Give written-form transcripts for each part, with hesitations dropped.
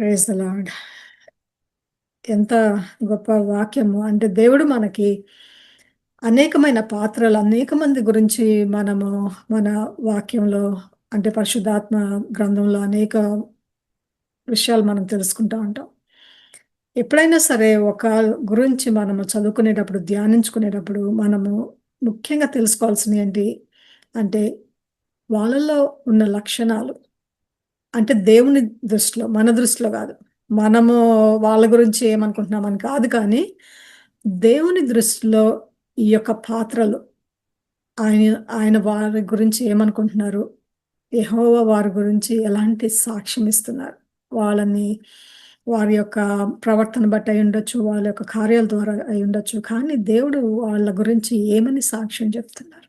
Praise the lord. ఎంత గొప్ప వాక్యము. అంటే దేవుడు మనకి అనేకమైన పాత్రలు, అనేక మంది గురించి మనము మన వాక్యంలో అంటే పరిశుద్ధాత్మ గ్రంథంలో అనేక విషయాలు మనం తెలుసుకుంటా ఉంటాం. ఎప్పుడైనా సరే ఒక గురించి మనము చదువుకునేటప్పుడు, ధ్యానించుకునేటప్పుడు మనము ముఖ్యంగా తెలుసుకోవాల్సినయి ఏంటి అంటే వాళ్ళలో ఉన్న లక్షణాలు. అంటే దేవుని దృష్టిలో, మన దృష్టిలో గాదు. మనము వాళ్ళ గురించి ఏమనుకుంటున్నామని కాదు కానీ, దేవుని దృష్టిలో ఈ యొక్క పాత్రలు ఆయన ఆయన వారి గురించి ఏమనుకుంటున్నారు? యెహోవా వారి గురించి ఎలాంటి సాక్ష్యం ఇస్తున్నారు? వాళ్ళని వారి యొక్క ప్రవర్తన బట్టి అయ్యుండొచ్చు, వాళ్ళ యొక్క కార్యాల ద్వారా అయ్యుండొచ్చు. కానీ దేవుడు వాళ్ళ గురించి ఏమని సాక్ష్యం చెప్తున్నారు?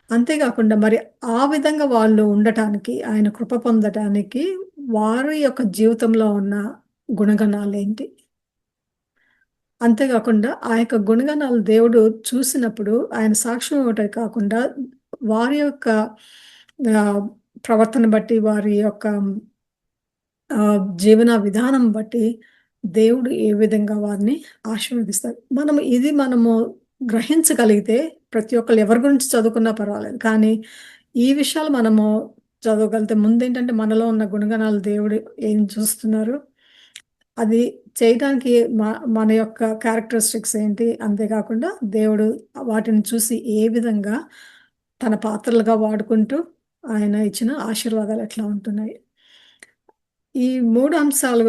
అంతేగాకుండా మరి ఆ విధంగా వాళ్ళు ఉండటానికి, ఆయన కృప పొందటానికి వారి యొక్క జీవితంలో ఉన్న గుణగణాలేంటి? అంతేగాకుండా ఆ యొక్క గుణగణాలు దేవుడు చూసినప్పుడు ఆయన సాక్ష్యం ఇవ్వటమే కాకుండా వారి యొక్క ఆహ్, ప్రవర్తన బట్టి, వారి యొక్క జీవన విధానం బట్టి దేవుడు ఏ విధంగా వారిని ఆశీర్వదిస్తారు. మనము గ్రహించగలిగితే ప్రతి ఒక్కళ్ళు ఎవరి గురించి చదువుకున్నా పర్వాలేదు. కానీ ఈ విషయాలు మనము చదవగలిగితే ముందేంటంటే మనలో ఉన్న గుణగణాలు దేవుడు ఏం చూస్తున్నారు? అది చేయటానికి మన యొక్క క్యారెక్టరిస్టిక్స్ ఏంటి? అంతేకాకుండా దేవుడు వాటిని చూసి ఏ విధంగా తన పాత్రలుగా వాడుకుంటూ ఆయన ఇచ్చిన ఆశీర్వాదాలు ఎట్లా ఉంటున్నాయి? ఈ 3 అంశాలు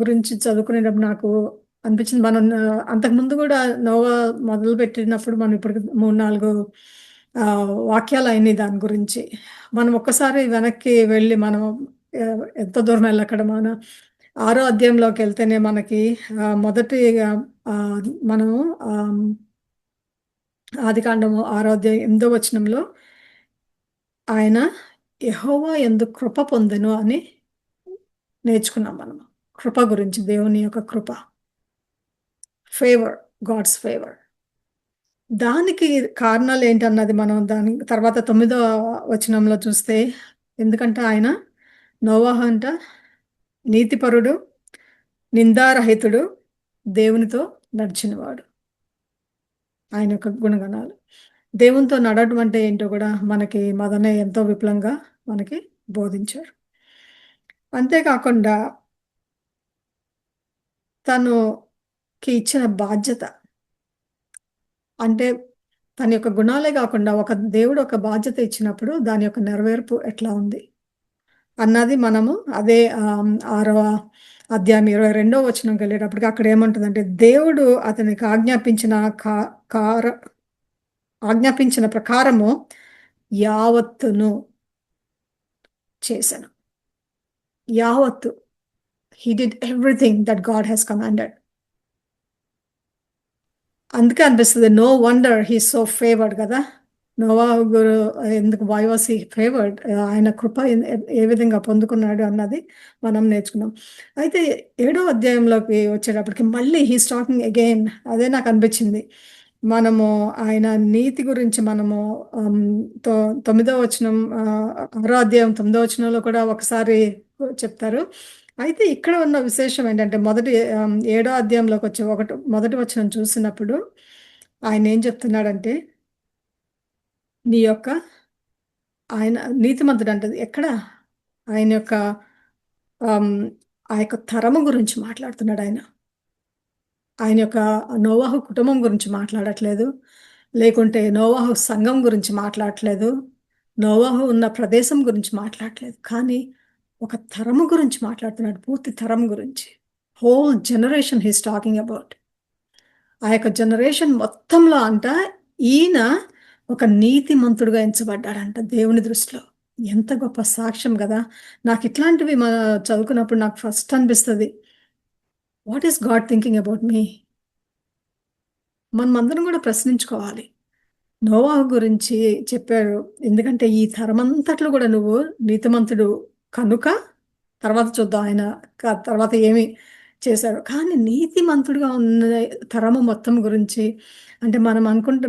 గురించి చదువుకునేటప్పుడు నాకు అనిపించింది. మనం అంతకుముందు గూడా నోవా మొదలుపెట్టినప్పుడు మనం ఇప్పటికి 3, 4 వాక్యాలయినాయి దాని గురించి. మనం ఒక్కసారి వెనక్కి వెళ్ళి మనం ఎంత దూరం ఎళ్ళక్కడ మన 6 అధ్యాయంలోకెళ్తేనే మనకి మొదటిగా ఆహ్, మనము ఆదికాండము 6 అధ్యాయం 8 వచనంలో ఆయన యెహోవా యందు కృప పొందెను అని నేర్చుకున్నాం మనం. కృప గురించి దేవుని యొక్క కృప. Favour, God's favour. దానికి కారణాలేంటన్నది మనం దాని తర్వాత 9వ వచనంలో చూస్తే ఎందుకంటే ఆయన నోవహు అంట నీతిపరుడు, నిందారహితుడు, దేవునితో నడిచినవాడు. ఆయన యొక్క గుణగణాలు. దేవునితో నడవడం అంటే ఏంటో గూడా మనకి మదనే ఎంతో విపులంగా మనకి బోధించారు. అంతేకాకుండా తనుకి ఇచ్చిన బాధ్యత అంటే తన యొక్క గుణాలే గాకుండా ఒక దేవుడు ఒక బాధ్యత ఇచ్చినప్పుడు దాని యొక్క నెరవేర్పు ఎట్లా ఉంది అన్నది మనము అదే 6వ అధ్యాయం 22వ వచనంకెళ్ళేటప్పటికి అక్కడ ఏమంటదంటే దేవుడు అతనికి కా కార ఆజ్ఞాపించిన ప్రకారము యావత్తును చేసెను. యావత్తు. He did everything that God has commanded. అందుకే అనిపిస్తది. No wonder he is so favoured గదా! నోవాహు ఎందుకు వై వాస్ హి ఫేవర్డ్? ఆయన కృప ఏ విధంగా పొందుకున్నాడు అన్నది మనం నేర్చుకున్నాం. అయితే 7వ అధ్యాయంలోకి వచ్చేటప్పటికి మళ్ళీ హి ఈస్ టాకింగ్ అగైన్ అదే నాకనిపించింది. మనము ఆయన నీతి గురించి మనము ఆహ్, తొ 9వ వచనం 6వ అధ్యాయం 9వ వచనంలో కూడా ఒకసారి చెప్తారు. అయితే ఇక్కడ ఉన్న విశేషం ఏంటంటే ఏడో అధ్యాయంలోకొచ్చి మొదటి వచనం చూసినప్పుడు ఆయనేం చెప్తున్నాడంటే, నీ యొక్క ఆయన నీతిమంతుడంటది ఎక్కడ? ఆయన యొక్క ఆహ్, ఆ యొక్క తరము గురించి మాట్లాడుతున్నాడాయన. ఆయన యొక్క నోవాహు కుటుంబం గురించి మాట్లాడట్లేదు. లేకుంటే నోవాహు సంఘం గురించి మాట్లాడట్లేదు. నోవాహు ఉన్న ప్రదేశం గురించి మాట్లాడట్లేదు. కానీ ఒక తరము గురించి మాట్లాడుతున్నాడు. పూర్తి తరం గురించి. Whole generation he is talking about. ఆ యొక్క జనరేషన్ మొత్తంలో ఈయన ఒక నీతిమంతుడుగా ఎంచబడ్డాడంట దేవుని దృష్టిలో. ఎంత గొప్ప సాక్ష్యం గదా! నాకిట్లాంటివి చదువుకున్నప్పుడు నాకు ఫస్ట్ అనిపిస్తది. What is God thinking about me? మనమందరం గూడా ప్రశ్నించుకోవాలి. నోవాహు గురించి చెప్పారు. ఎందుకంటే ఈ తరమంతట్లో గూడా నువ్వు నీతిమంతుడు కనుక తర్వాత చూద్దాం ఆయన తర్వాత ఏమి చేశారో. కానీ నీతిమంతుడుగా ఉన్న తరము మొత్తం గురించి అంటే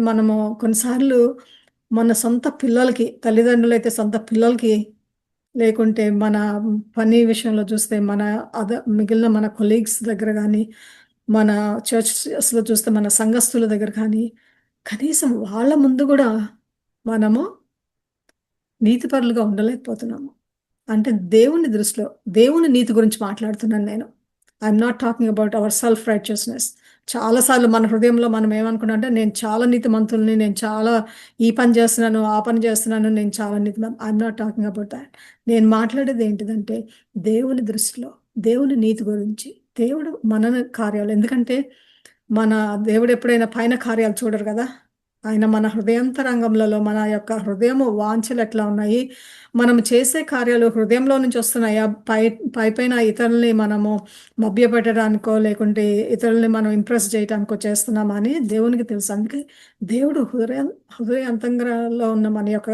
మనము కొన్నిసార్లు మన సొంత పిల్లలకి తల్లిదండ్రులైతే సొంత పిల్లలకి లేకుంటే మన పని విషయంలో చూస్తే మన మిగిలిన మన కొలీగ్స్ దగ్గర గానీ, మన చర్చెస్‌లో చూస్తే మన సంఘస్థుల దగ్గర కానీ, కనీసం వాళ్ళ ముందు గూడా మనము నీతిపరులుగా ఉండలేకపోతున్నాము. అంటే దేవుని దృష్టిలో, దేవుని నీతి గురించి మాట్లాడుతున్నాను నేను. I'm not talking about our self righteousness. చాలా సార్లు మన హృదయంలో మనం ఏమనుకున్నాం అంటే, నేను చాలా నీతిమంతుల్ని, నేను చాలా ఈ పని చేస్తున్నాను, ఆ పని చేస్తున్నాను, నేను చాలా I'm not talking about thought. నేను మాట్లాడేది ఏంటిదంటే, దేవుని దృష్టిలో, దేవుని నీతి గురించి, దేవుడు మన కార్యాలు ఎందుకంటే, మన దేవుడు ఎప్పుడైనా పైన కార్యాలు చూడరు గదా! ఆయన మన హృదయాంతరంగములలో మన యొక్క హృదయము వాంఛలు ఎట్లా ఉన్నాయి? మనం చేసే కార్యాలు హృదయంలో నుంచి వస్తున్నాయా? పైపైన ఇతరుల్ని మనము మభ్యపెట్టడానికో, లేకుంటే ఇతరుల్ని మనం ఇంప్రెస్ చేయటానికో చేస్తున్నామా అని దేవునికి తెలుసు. అందుకే దేవుడు హృదయాంతరంగంలో ఉన్న మన యొక్క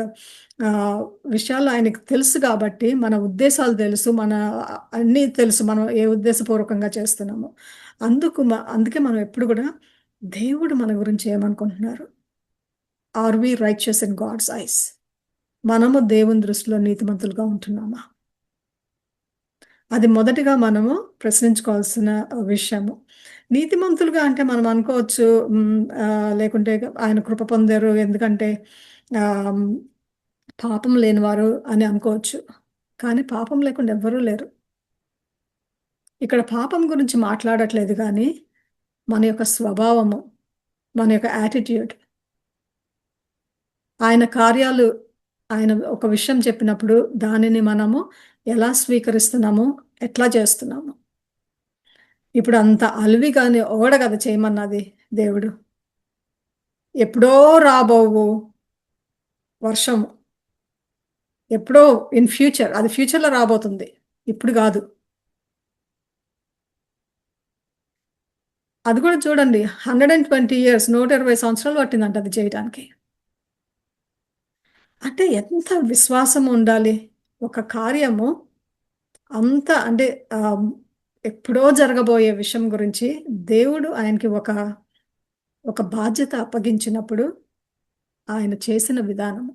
విషయాలు ఆయనకి తెలుసు కాబట్టి, మన ఉద్దేశాలు తెలుసు. అన్నీ తెలుసు. మనం ఏ ఉద్దేశపూర్వకంగా చేస్తున్నామో. అందుకే మనం ఎప్పుడు గూడా దేవుడు మన గురించి ఏమనుకుంటున్నారు? Are we righteous in God's eyes? మనము దేవుని దృష్టిలో నీతిమంతులుగా ఉంటున్నామా? అది మొదటిగా మనము ప్రశ్నించుకోవాల్సిన విషయము. నీతిమంతులుగా అంటే మనం అనుకోవచ్చు లేకుంటే ఆయన కృప పొందారు ఎందుకంటే ఆహ్, పాపం లేనివారు అని అనుకోవచ్చు. కానీ పాపం లేకుండా ఎవ్వరూ లేరు. ఇక్కడ పాపం గురించి మాట్లాడట్లేదు గానీ, మన యొక్క స్వభావము, మన యొక్క యాటిట్యూడ్, ఆయన కార్యాలు ఆయన ఒక విషయం చెప్పినప్పుడు దానిని మనము ఎలా స్వీకరిస్తున్నాము? ఎట్లా చేస్తున్నాము? ఇప్పుడు అంత అలవిగాని ఓడ కదా చేయమన్నది దేవుడు. ఎప్పుడో రాబోవు వర్షం. ఎప్పుడో ఇన్ ఫ్యూచర్. అది ఫ్యూచర్‌లో రాబోతుంది. ఇప్పుడు గాదు. అది కూడా చూడండి 120 ఇయర్స్ 120 సంవత్సరాలు పట్టిందంట అది చేయటానికి. అంటే ఎంత విశ్వాసం ఉండాలి? ఒక కార్యము అంత అంటే ఆహ్, ఎప్పుడో జరగబోయే విషయం గురించి దేవుడు ఆయనకి ఒక బాధ్యత అప్పగించినప్పుడు ఆయన చేసిన విధానం,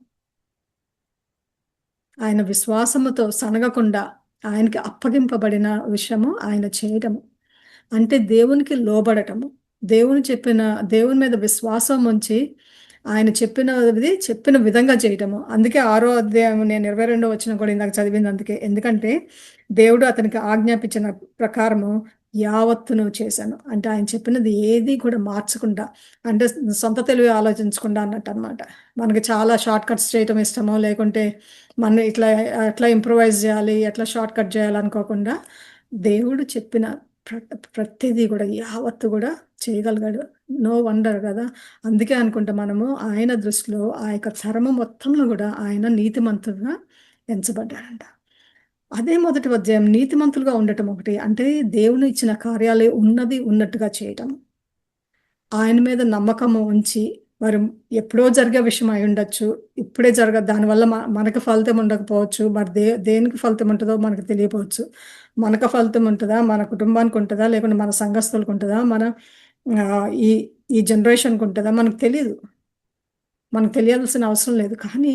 ఆయన విశ్వాసముతో సనగకుండా ఆయనకి అప్పగింపబడిన విషయము ఆయన చేయటము. అంటే దేవునికి లోబడటము. దేవుని మీద విశ్వాసం ఉంచి, ఆయన చెప్పిన విధంగా చేయటము. అందుకే 6 అధ్యాయం నేను 22 వచనం కూడా ఇందాక చదివింది అందుకే. ఎందుకంటే, దేవుడు అతనికి ఆజ్ఞాపించిన ప్రకారము యావత్తును చేశాను. అంటే ఆయన చెప్పినది ఏది కూడా మార్చకుండా, అంటే సొంత తెలివి ఆలోచించకుండా అన్నట్టనమాట. మనకి చాలా షార్ట్ కట్స్ చేయటం ఇష్టమో, లేకుంటే మనం ఎట్లా ఇంప్రూవైజ్ చేయాలి, ఎట్లా షార్ట్ కట్ చేయాలనుకోకుండా, దేవుడు చెప్పిన ప్రతిదీ గూడా యావత్తు గూడా చేయగలిగాడు. నో వండర్ గదా! అందుకే అనుకుంటా మనము ఆయన దృష్టిలో ఆ యొక్క తరము మొత్తంలో గూడా ఆయన నీతిమంతుడుగా ఎంచబడ్డాడంట. అదే మొదటి అధ్యాయం నీతిమంతులుగా ఉండటం ఒకటి. అంటే దేవుని ఇచ్చిన కార్యాలే ఉన్నది ఉన్నట్టుగా చేయటం. ఆయన మీద నమ్మకము ఉంచి, మరి ఎప్పుడో జరిగే విషయం అయ్యుండొచ్చు. ఇప్పుడే దానివల్ల మనకు ఫలితం ఉండకపోవచ్చు. మరి దేనికి ఫలితం ఉంటదో మనకు తెలియపోవచ్చు. మనకు ఫలితం ఉంటదా? మన కుటుంబానికి ఉంటదా? లేకుంటే మన సంఘస్థులకు ఉంటదా? మన ఆహ్, ఈ ఈ జనరేషన్‌కి ఉంటదా? మనకు తెలీదు. మనకు తెలియాల్సిన అవసరం లేదు. కానీ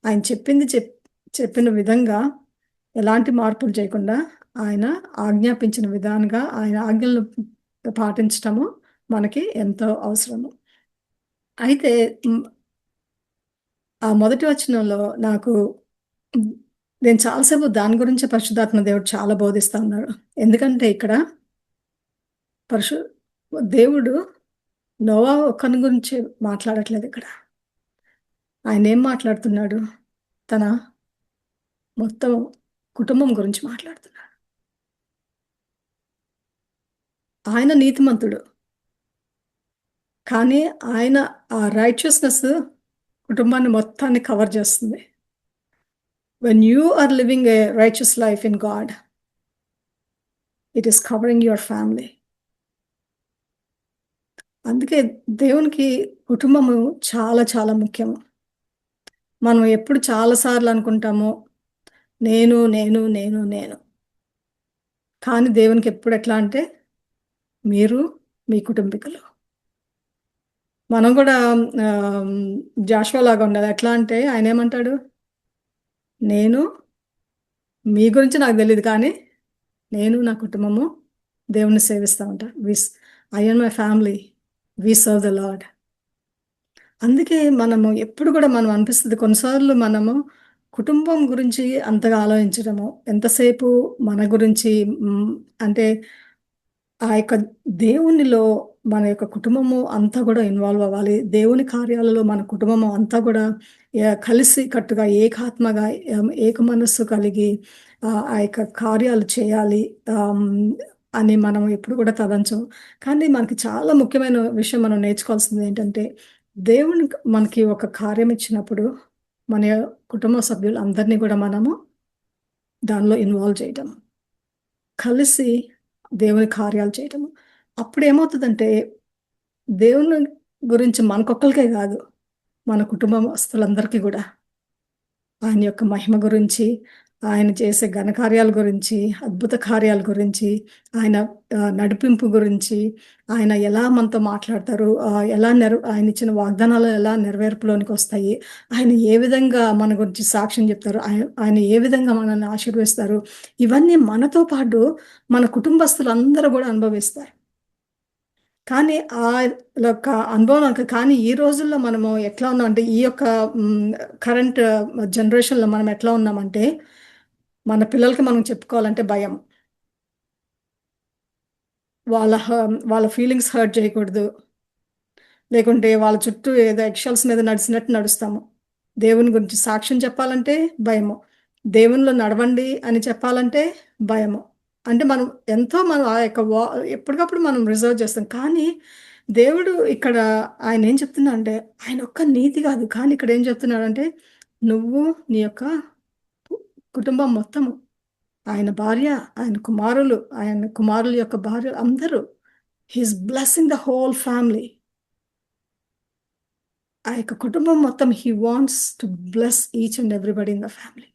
ఆయన చెప్పిన విధంగా ఎలాంటి మార్పులు చేయకుండా ఆయన ఆజ్ఞాపించిన విధానంగా ఆయన ఆజ్ఞలను పాటించటము మనకి ఎంతో అవసరము. అయితే ఆ మొదటి వచనంలో నాకు హ్మ్, నేను చాలా సేపు దాని గురించే పరిశుద్ధాత్మ దేవుడు చాలా బోధిస్తా ఉన్నాడు. ఎందుకంటే ఇక్కడ పరిశు దేవుడు నోవా ఒక్కని గురించి మాట్లాడట్లేదిక్కడ. ఆయనేం మాట్లాడుతున్నాడు? తన మొత్తం కుటుంబం గురించి మాట్లాడుతున్నాడు. ఆయన నీతిమంతుడు. కానీ ఆయన ఆ రైచియస్‌నెస్ కుటుంబాన్ని మొత్తాన్ని కవర్ చేస్తుంది. When you are living a righteous life in God, it is covering your family. అందుకే దేవునికి కుటుంబము చాలా చాలా ముఖ్యము. మనం ఎప్పుడు చాలా సార్లు అనుకుంటాము, నేను, నేను, నేను, నేను. కానీ దేవునికి ఎప్పుడు ఎట్లా అంటే, మీరు, మీ కుటుంబీకులు. మనం గూడా జాషువా లాగా ఉండాలి. ఎట్లా అంటే ఆయనేమంటాడు? నేను, మీ గురించి నాకు తెలీదు కానీ నేను నా కుటుంబము దేవుణ్ణి సేవిస్తూ ఉంటా. I and my family we serve the Lord. అందుకే మనము ఎప్పుడు కూడా మనం అనిపిస్తుంది కొన్నిసార్లు మనము కుటుంబం గురించి అంతగా ఆలోచించడము ఎంతసేపు మన గురించి అంటే ఆ యొక్క దేవునిలో మన యొక్క కుటుంబము అంతా కూడా ఇన్వాల్వ్ అవ్వాలి. దేవుని కార్యాలలో మన కుటుంబము అంతా కూడా కలిసి కట్టుగా ఏకాత్మగా ఏక మనస్సు కలిగి ఆ యొక్క కార్యాలు చేయాలి అని మనం ఎప్పుడు కూడా తలంచం. కానీ మనకి చాలా ముఖ్యమైన విషయం మనం నేర్చుకోవాల్సింది ఏంటంటే దేవుని మనకి ఒక కార్యం ఇచ్చినప్పుడు మన కుటుంబ సభ్యులు అందరినీ కూడా మనము దానిలో ఇన్వాల్వ్ చేయటం. కలిసి దేవుని కార్యాలు చేయటము. అప్పుడేమవుతదంటే, దేవుని గురించి మనకొక్కళ్ళకే గాదు, మన కుటుంబస్తులందరికీ గూడా ఆయన యొక్క మహిమ గురించి, ఆయన చేసే ఘనకార్యాల గురించి, అద్భుత కార్యాల గురించి, ఆయన నడిపింపు గురించి, ఆయన ఎలా మనతో మాట్లాడతారు, ఎలా ఆయనిచ్చిన వాగ్దానాలు ఎలా నెరవేర్పులోనికొస్తాయి, ఆయన ఏ విధంగా మన గురించి సాక్ష్యం చెప్తారు, ఆయన ఏ విధంగా మనల్ని ఆశీర్వదిస్తారు, ఇవన్నీ మనతో పాటు మన కుటుంబస్తులందరూ గూడా అనుభవిస్తారు. కానీ యొక్క అనుభవం నాకు కానీ ఈ రోజుల్లో మనము ఎట్లా ఉన్నామంటే, ఈ యొక్క కరెంట్ జనరేషన్‌లో మనం ఎట్లా ఉన్నామంటే, మన పిల్లలకి మనం చెప్పుకోవాలంటే భయం. వాళ్ళ ఫీలింగ్స్ హర్ట్ చేయకూడదు. లేకుంటే వాళ్ళ చుట్టూ ఏదో ఎగ్‌షెల్స్ మీద నడిచినట్టు నడుస్తాము. దేవుని గురించి సాక్ష్యం చెప్పాలంటే భయము. దేవునిలో నడవండి అని చెప్పాలంటే భయము. అంటే మనం ఆ యొక్క ఎప్పటికప్పుడు మనం రిజర్వ్ చేస్తాం. కానీ దేవుడు ఇక్కడ ఆయన ఏం చెప్తున్నాడంటే, ఆయన ఒక్క నీతి కాదు. కానీ ఇక్కడ ఏం చెప్తున్నాడంటే, నువ్వు నీ యొక్క కు కుటుంబం మొత్తము, ఆయన భార్య, ఆయన కుమారుల యొక్క భార్యలు అందరూ he is blessing the whole family. ఆ యొక్క కుటుంబం మొత్తం he wants to bless each and everybody in the family.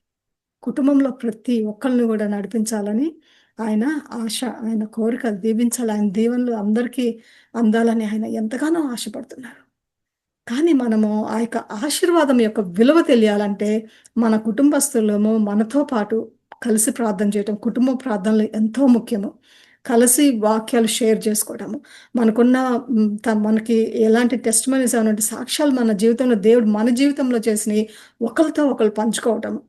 కుటుంబంలో ప్రతి ఒక్కళ్ళని గూడా నడిపించాలని ఆయన ఆశ, ఆయన కోరిక దీవించాలి. ఆయన దీవెనలు అందరికీ అందాలని ఆయన ఎంతగానో ఆశపడుతున్నారు. కానీ మనము ఆ యొక్క ఆశీర్వాదం యొక్క విలువ తెలియాలంటే, మన కుటుంబస్తులము మనతో పాటు కలిసి ప్రార్థన చేయటం, కుటుంబ ప్రార్థనలు ఎంతో ముఖ్యము. కలిసి వాక్యాలు షేర్ చేసుకోవడము. మనకున్న మనకి ఎలాంటి టెస్టిమనీస్ ఏమైనా ఉంటే సాక్ష్యాలు మన జీవితంలో దేవుడు మన జీవితంలో చేసినయి ఒకళ్ళతో ఒకళ్ళు పంచుకోవటము.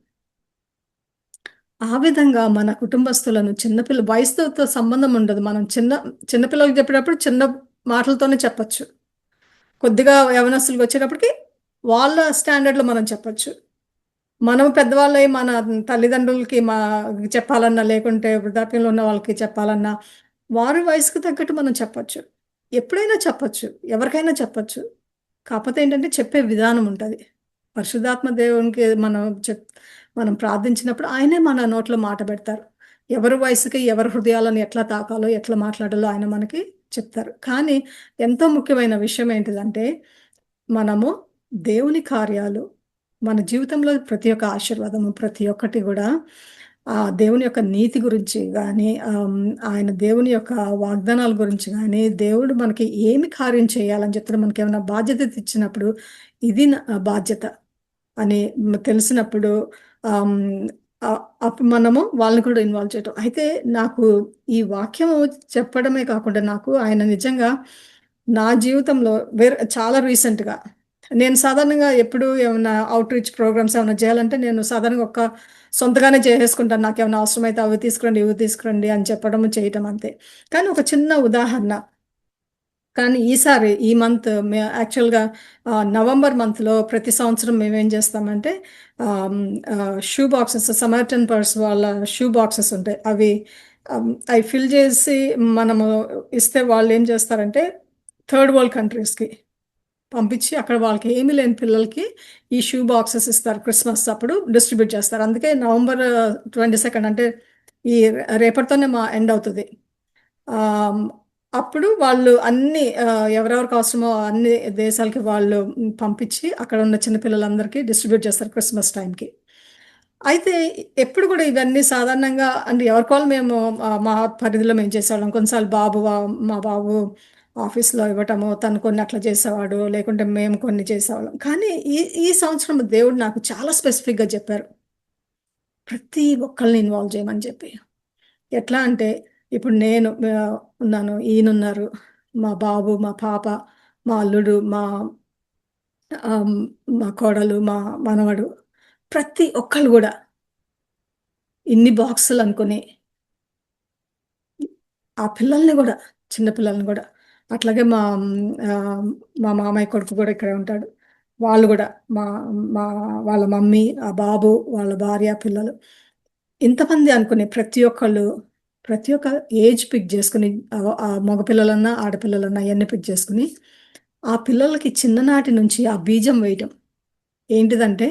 ఆ విధంగా మన కుటుంబస్తులను వయసుతో సంబంధం ఉండదు. మనం చిన్న పిల్లలకి చెప్పేటప్పుడు చిన్న మాటలతోనే చెప్పొచ్చు. కొద్దిగా యవ్వనస్తులకొచ్చేటప్పటికి వాళ్ళ స్టాండర్డ్‌లో మనం చెప్పొచ్చు. మనం పెద్దవాళ్ళై మన తల్లిదండ్రులకి చెప్పాలన్నా, లేకుంటే వృద్ధాప్యంలో ఉన్న వాళ్ళకి చెప్పాలన్నా, వారి వయసుకు తగ్గట్టు మనం చెప్పొచ్చు. ఎప్పుడైనా చెప్పొచ్చు. ఎవరికైనా చెప్పొచ్చు. కాపోతే ఏంటంటే చెప్పే విధానం ఉంటది. పరిశుద్ధాత్మ దేవునికి మనం ప్రార్థించినప్పుడు ఆయనే మన నోట్లో మాట పెడతారు. ఎవరి వయసుకి, ఎవరి హృదయాలను ఎట్లా తాకాలో, ఎట్లా మాట్లాడాలో ఆయన మనకి చెప్తారు. కానీ ఎంతో ముఖ్యమైన విషయం ఏంటిదంటే, మనము దేవుని కార్యాలు మన జీవితంలో ప్రతి ఒక్క ఆశీర్వాదము, ప్రతి ఒక్కటి గూడా దేవుని యొక్క నీతి గురించి గానీ, ఆయన దేవుని యొక్క వాగ్దానాల గురించి గానీ, దేవుడు మనకి ఏమి కార్యం చేయాలని చెప్తాడో మనకేమైనా బాధ్యత ఇచ్చినప్పుడు, ఇది నా బాధ్యత అని తెలిసినప్పుడు ఆహ్, అప్పుడు మనము వాళ్ళని కూడా ఇన్వాల్వ్ చేయటం. అయితే నాకు ఈ వాక్యము చెప్పడమే కాకుండా నాకు ఆయన నిజంగా నా జీవితంలో చాలా రీసెంట్‌గా నేను సాధారణంగా ఎప్పుడు ఏమన్నా ఔట్‌రీచ్ ప్రోగ్రామ్స్ ఏమన్నా చేయాలంటే నేను సాధారణంగా సొంతగానే చేసేసుకుంటాను. నాకేమన్నా అవసరమైతే అవి తీసుకురండి, ఇవి తీసుకురండి అని చెప్పడము, చేయటం అంతే. కానీ ఒక చిన్న ఉదాహరణ. కానీ ఈసారి ఈ మంత్ యాక్చువల్‌గా నవంబర్ మంత్‌లో ప్రతి సంవత్సరం మేమేం చేస్తామంటే షూ బాక్సెస్ సమారిటన్ పర్స్ వాళ్ళ షూ బాక్సెస్ ఉంటాయి. అవి ఫిల్ చేసి మనము ఇస్తే వాళ్ళేం చేస్తారంటే థర్డ్ వరల్డ్ కంట్రీస్‌కి పంపించి అక్కడ వాళ్ళకి ఏమీ లేని పిల్లలకి ఈ షూ బాక్సెస్ ఇస్తారు. క్రిస్మస్ అప్పుడు డిస్ట్రిబ్యూట్ చేస్తారు. అందుకే నవంబర్ 22 అంటే ఈ రేపటితోనే ఎండ్ అవుతది. ఆహ్, అప్పుడు వాళ్ళు అన్ని ఎవరెవరికి అవసరమో అన్ని దేశాలకి వాళ్ళు పంపించి అక్కడ ఉన్న చిన్న పిల్లలందరికీ డిస్ట్రిబ్యూట్ చేస్తారు క్రిస్మస్ టైంకి. అయితే ఎప్పుడు కూడా ఇవన్నీ సాధారణంగా అంటే ఎవరికోళ్ళు మేము మా పరిధిలో మేము చేసేవాళ్ళం. కొన్నిసార్లు మా బాబు ఆఫీస్‌లో ఇవ్వటము, తను కొన్ని అట్లా చేసేవాడు. లేకుంటే మేము కొన్ని చేసేవాళ్ళం. కానీ ఈ ఈ సంవత్సరం దేవుడు నాకు చాలా స్పెసిఫిక్‌గా చెప్పారు. ప్రతి ఒక్కళ్ళని ఇన్వాల్వ్ చేయమని చెప్పి. ఎట్లా అంటే ఇప్పుడు నేను ఉన్నాను, ఈయనున్నారు, మా బాబు, మా పాప, మా అల్లుడు, ఆహ్, మా కోడలు, మా మనవడు, ప్రతి ఒక్కళ్ళు గూడా ఇన్ని బాక్సులనుకుని ఆ పిల్లల్ని గూడా, చిన్న పిల్లల్ని గూడా, అట్లాగే ఆహ్, మా మామయ్య కొడుకు గూడా ఇక్కడే ఉంటాడు. వాళ్ళు గూడా మా మా వాళ్ళ మమ్మీ, ఆ బాబు, వాళ్ళ భార్య, పిల్లలు ఇంతమంది అనుకుని ప్రతి ఒక్క ఏజ్ పిక్ జేసుకొని మగ పిల్లలన్నా, ఆడపిల్లలన్నా అయన్నీ పిక్ చేసుకొని, ఆ పిల్లలకి చిన్ననాటి నుంచి ఆ బీజం వేయటం. ఏంటిదంటే,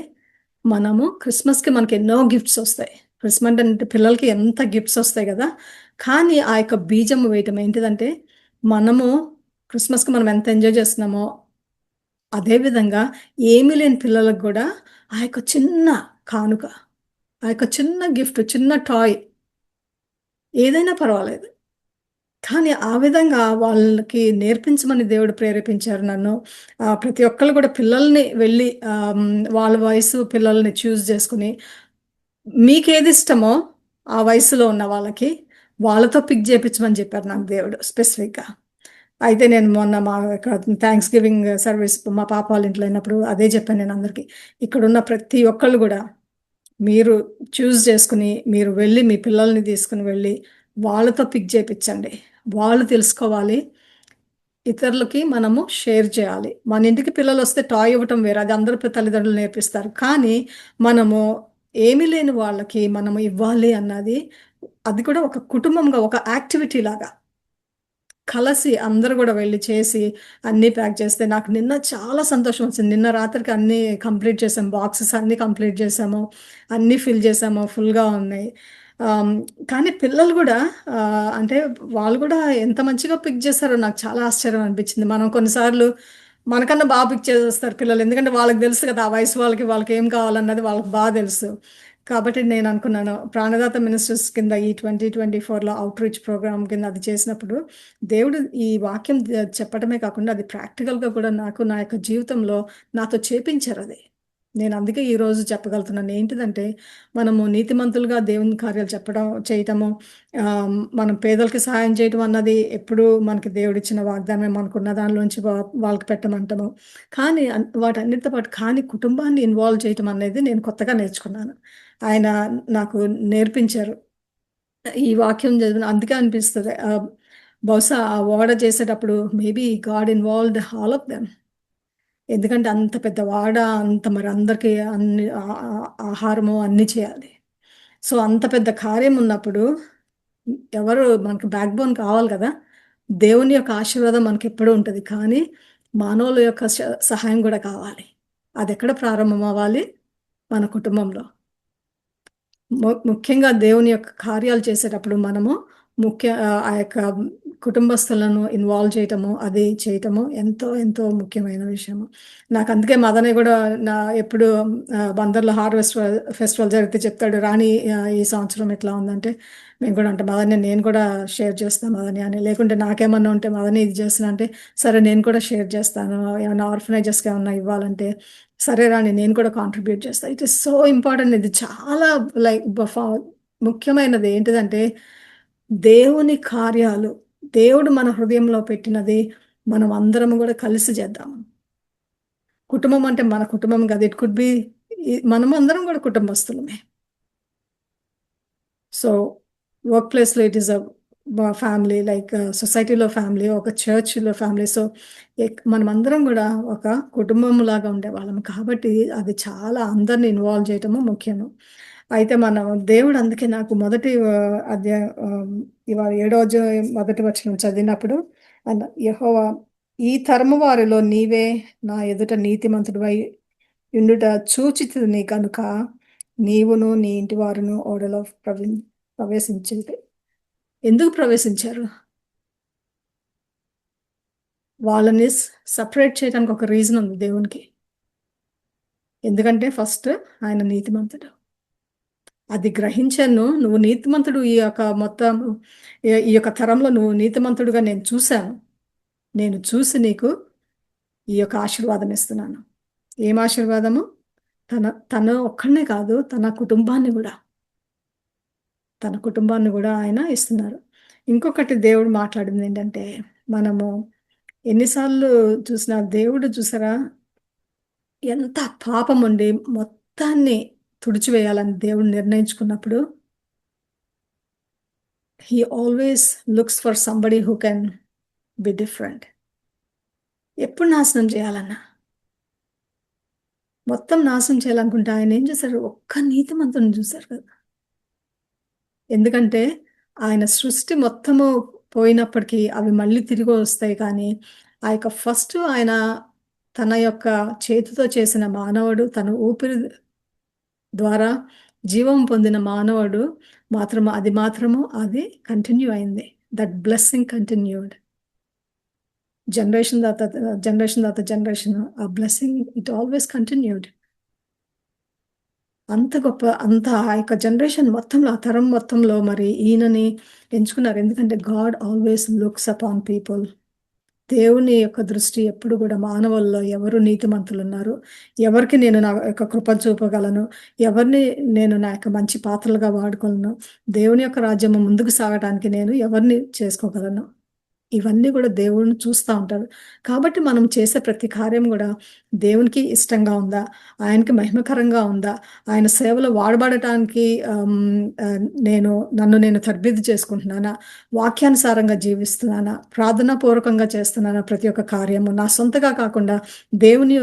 మనము క్రిస్మస్‌కి మనకెన్నో గిఫ్ట్సొస్తాయి. క్రిస్మస్ అంటే పిల్లలకి ఎంత గిఫ్ట్సొస్తాయి గదా! కానీ ఆ యొక్క బీజం వేయటం ఏంటిదంటే, మనము క్రిస్మస్‌కి మనం ఎంత ఎంజాయ్ చేస్తున్నామో, అదే విధంగా ఏమీ లేని పిల్లలకు గూడా ఆ యొక్క చిన్న కానుక, ఆ యొక్క చిన్న గిఫ్ట్, చిన్న టాయ్ ఏదైనా పర్వాలేదు. కానీ ఆ విధంగా వాళ్ళకి నేర్పించమని దేవుడు ప్రేరేపించారు నన్ను. ప్రతి ఒక్కళ్ళు గూడా పిల్లల్ని వెళ్ళి వాళ్ళ వయసు పిల్లల్ని చూజ్ చేసుకొని, మీకేదిష్టమో ఆ వయసులో ఉన్న వాళ్ళకి, వాళ్ళతో పిక్ జేపిచ్చమని జెప్పారు నాకు దేవుడు స్పెసిఫిక్‌గా. అయితే నేను మొన్న మా యొక్క థాంక్స్ గివింగ్ సర్వీస్ మా పాప వాళ్ళ ఇంట్లో అయినప్పుడు అదే జెప్పాను నేనందరికి. ఇక్కడున్న ప్రతి ఒక్కళ్ళు గూడా మీరు చూజ్ చేసుకొని, మీరు వెళ్లి మీ పిల్లల్ని తీసుకొని వెళ్లి, వాళ్ళతో పిక్ చేపిచ్చండి. వాళ్ళు తెలుసుకోవాలి. ఇతరులకి మనము షేర్ చేయాలి. మన ఇంటికి పిల్లలొస్తే టాయ్ ఇవ్వటం వేరు. అది అందరూ తల్లిదండ్రులు నేర్పిస్తారు. కానీ మనము ఏమీ లేని వాళ్ళకి మనము ఇవ్వాలి అన్నది, అది కూడా ఒక కుటుంబంగా ఒక యాక్టివిటీ లాగా. కలసి అందరూ గూడా వెళ్లి చేసి, అన్నీ ప్యాక్ చేస్తే నాకు నిన్న చాలా సంతోషం ఒచ్చింది. నిన్న రాత్రికి అన్నీ కంప్లీట్ చేసాం. బాక్సెస్ అన్నీ కంప్లీట్ చేసాము. అన్నీ ఫిల్ చేసాము. ఫుల్‌గా ఉన్నాయి. ఆహ్, హ్మ్, కానీ పిల్లలు గూడా అంటే వాళ్ళు గూడా ఎంత మంచిగా పిక్ చేసారో నాకు చాలా ఆశ్చర్యం అనిపించింది. మనం కొన్నిసార్లు మనకన్నా పిక్ చేసేస్తారు పిల్లలు. ఎందుకంటే వాళ్ళకి తెలుసు కదా! ఆ వయసు వాళ్ళకేం కావాలన్నది వాళ్ళకి తెలుసు. కాబట్టి నేననుకున్నాను ప్రాణదాత మినిస్ట్రీస్ కింద ఈ 2024లో ఔట్‌రీచ్ ప్రోగ్రామ్ కింద అది చేసినప్పుడు దేవుడు ఈ వాక్యం చెప్పడమే కాకుండా అది ప్రాక్టికల్‌గా కూడా నాకు నా యొక్క జీవితంలో నాతో చేపించారది. నేనందుకే ఈరోజు చెప్పగలుగుతున్నాను. ఏంటిదంటే, మనము నీతిమంతులుగా దేవుని కార్యాలు చేయటము, మనం పేదలకి సహాయం చేయటం అన్నది ఎప్పుడూ మనకి దేవుడిచ్చిన వాగ్దానమే. మనకున్న దానిలోంచి వాళ్ళకి పెట్టమంటము. కానీ వాటన్నిటితో పాటు కానీ కుటుంబాన్ని ఇన్వాల్వ్ చేయటం అనేది నేను కొత్తగా నేర్చుకున్నాను. ఆయన నాకు నేర్పించారు. ఈ వాక్యం చదివిన అందుకే అనిపిస్తది. బహుశా ఆ ఓడ చేసేటప్పుడు maybe God involved all of them. ఎందుకంటే అంత పెద్ద వాడ, అంత మరి అందరికి అన్ని ఆహారము అన్నీ చేయాలి. సో, అంత పెద్ద కార్యం ఉన్నప్పుడు ఎవరు మనకు బ్యాక్‌బోన్ కావాలి కదా! దేవుని యొక్క ఆశీర్వాదం మనకెప్పుడూ ఉంటది. కానీ మానవుల యొక్క సహాయం గూడా కావాలి. అదెక్కడ ప్రారంభమవ్వాలి? మన కుటుంబంలో. ముఖ్యంగా దేవుని యొక్క కార్యాలు చేసేటప్పుడు మనము ఆ యొక్క కుటుంబస్తులను ఇన్వాల్వ్ చేయటము, అది చేయటము ఎంతో, ఎంతో ముఖ్యమైన విషయము. నాకందుకే మదనే గూడా ఎప్పుడు బందర్‌లో ఫెస్టివల్ జరిగితే చెప్తాడు, "రాణి ఈ సంవత్సరం ఎట్లా ఉందంటే," మేము కూడా అంటాం, "మదనే నేను కూడా షేర్ చేస్తాను మదనే" అని. లేకుంటే నాకేమన్నా ఉంటే, "మదనే ఇది చేస్తున్నా" అంటే, "సరే నేను కూడా షేర్ చేస్తాను." ఏమన్నా ఆర్ఫనైజెస్‌కి ఏమన్నా ఇవ్వాలంటే సరే రాండి నేను కూడా కాంట్రిబ్యూట్ చేస్తా. ఇట్ ఈస్ సో ఇంపార్టెంట్ ఇది చాలా లైక్ ముఖ్యమైనది ఏంటిదంటే, దేవుని కార్యాలు, దేవుడు మన హృదయంలో పెట్టినది మనం అందరం గూడా కలిసి చేద్దాం. కుటుంబం అంటే మన కుటుంబం కాదు. ఇట్ కుడ్ బి మనమందరం గూడా కుటుంబస్తులమే. సో, వర్క్ ప్లేస్‌లో ఇట్ ఈస్ ఫ్యామిలీ లైక్ సొసైటీలో ఫ్యామిలీ, ఒక చర్చ్‌లో ఫ్యామిలీ. సో, మనమందరం గూడా ఒక కుటుంబంలాగా ఉండేవాళ్ళం. కాబట్టి అది చాలా అందరిని ఇన్వాల్వ్ చేయటము ముఖ్యము. అయితే మనం దేవుడు అందుకే నాకు మొదటి ఇవాళ ఏడో అధ్యాయం మొదటి వచనం చదివినప్పుడు యెహోవా ఈ తరము వారిలో నీవే నా ఎదుట నీతిమంతుడివై యుండుట చూచితిని కనుక నీవును నీ ఇంటి వారును ఓడలో ప్రవేశించింది. ఎందుకు ప్రవేశించారు? వాళ్ళని సెపరేట్ చేయడానికి ఒక రీజన్ ఉంది దేవునికి. ఎందుకంటే ఫస్ట్ ఆయన నీతిమంతుడు. అది గ్రహించాను. నువ్వు నీతిమంతుడు ఈ యొక్క మొత్తం ఈ యొక్క తరంలో నువ్వు నీతిమంతుడుగా నేను చూసాను. నేను చూసి నీకు ఈ యొక్క ఆశీర్వాదం ఇస్తున్నాను. ఏం ఆశీర్వాదము? తన తను ఒక్కడినే కాదు, తన కుటుంబాన్ని గూడా. తన కుటుంబాన్ని గూడా ఆయన ఇస్తున్నారు. ఇంకొకటి దేవుడు మాట్లాడింది ఏంటంటే, మనము ఎన్నిసార్లు చూసినా దేవుడు చూసారా ఎంత పాపముండి మొత్తాన్ని తుడిచివేయాలని దేవుడు నిర్ణయించుకున్నప్పుడు, he always looks for somebody who can be different. ఎప్పుడు నాశనం చేయాలన్నా, మొత్తం నాశనం చేయాలనుకుంటే ఆయన ఏం చేశారు? ఒక్క నీతిమంతుడిని చూసారు కదా! ఎందుకంటే ఆయన సృష్టి మొత్తము పోయినప్పటికీ అవి మళ్ళీ తిరిగి వస్తాయి కానీ, ఆ యొక్క ఫస్ట్ ఆయన తన యొక్క చేతితో చేసిన మానవుడు, తన ఊపిరి ద్వారా జీవం పొందిన మానవుడు అది కంటిన్యూ అయింది. That blessing continued. జనరేషన్ ఆ బ్లెస్సింగ్ ఇట్ ఆల్వేస్ కంటిన్యూడ్. అంత ఆ యొక్క జనరేషన్ మొత్తంలో, ఆ తరం మొత్తంలో మరి ఈయనని ఎంచుకున్నారు. ఎందుకంటే God always looks upon people. దేవుని యొక్క దృష్టి ఎప్పుడు కూడా మానవుల్లో ఎవరు నీతిమంతులున్నారు, ఎవరికి నేను నా యొక్క కృప చూపగలను, ఎవరిని నేను నా యొక్క మంచి పాత్రలుగా వాడుకోలను, దేవుని యొక్క రాజ్యము ముందుకు సాగటానికి నేను ఎవరిని చేసుకోగలను. ఇవన్నీ గూడా దేవుడిని చూస్తా ఉంటారు. కాబట్టి మనం చేసే ప్రతి కార్యం గూడా దేవునికి ఇష్టంగా ఉందా? ఆయనకి మహిమకరంగా ఉందా? ఆయన సేవలో వాడబడటానికి నన్ను నేను తర్బీదు చేసుకుంటున్నానా? వాక్యానుసారంగా జీవిస్తున్నానా? ప్రార్థనాపూర్వకంగా చేస్తున్నానా ప్రతి ఒక్క కార్యము? నా సొంతగా కాకుండా దేవుని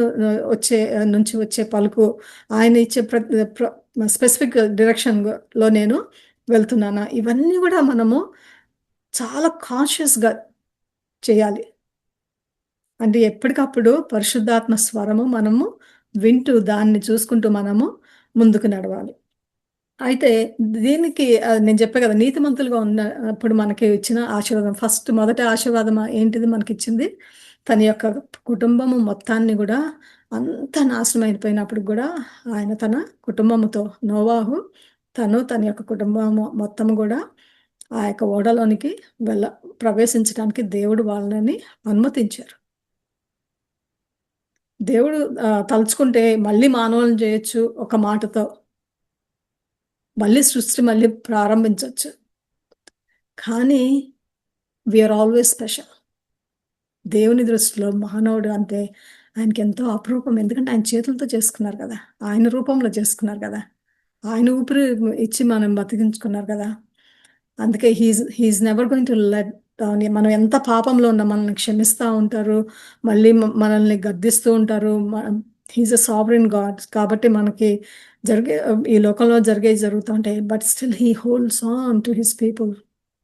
నుంచి వచ్చే పలుకు, ఆయన ఇచ్చే స్పెసిఫిక్ డైరెక్షన్‌లో నేను వెళ్తున్నానా? ఇవన్నీ గూడా మనము చాలా కాన్షియస్‌గా చేయాలి. అంటే ఎప్పటికప్పుడు పరిశుద్ధాత్మ స్వరము మనము వింటూ, దాన్ని చూసుకుంటూ మనము ముందుకు నడవాలి. అయితే దీనికి నేను చెప్పా గదా! నీతిమంతులుగా ఉన్నప్పుడు మనకి ఇచ్చిన ఆశీర్వాదం మొదటి ఆశీర్వాదం ఏంటిది మనకిచ్చింది? తన యొక్క కుటుంబము మొత్తాన్ని గూడా అంతా నాశనం అయిపోయినప్పుడు గూడా ఆయన తన కుటుంబముతో నోవాహు తన యొక్క కుటుంబము మొత్తము గూడా ఆ యొక్క ఓడలోనికి వెళ్ళ ప్రవేశించడానికి దేవుడు వాళ్ళని అనుమతించారు. దేవుడు తలుచుకుంటే మళ్ళీ మానవులను జేయొచ్చు ఒక మాటతో. మళ్ళీ ప్రారంభించొచ్చు. కానీ వి ఆర్ ఆల్‌వేస్ స్పెషల్. దేవుని దృష్టిలో మానవుడు అంటే ఆయనకెంతో అపురూపం. ఎందుకంటే ఆయన చేతులతో చేసుకున్నారు గదా! ఆయన రూపంలో చేసుకున్నారు గదా! ఆయన ఊపిరి ఇచ్చి మనం బతికించుకున్నారు గదా! అందుకే he is never going to let down. మనం ఎంత పాపంలో ఉన్నా మనల్ని క్షమిస్తా ఉంటారు. మళ్ళీ మనల్ని గద్దిస్తూ ఉంటారు. He is a sovereign God. కాబట్టి మనకి ఈ లోకంలో జరిగేవి జరుగుతా ఉంటాయి. But still he holds on to his people.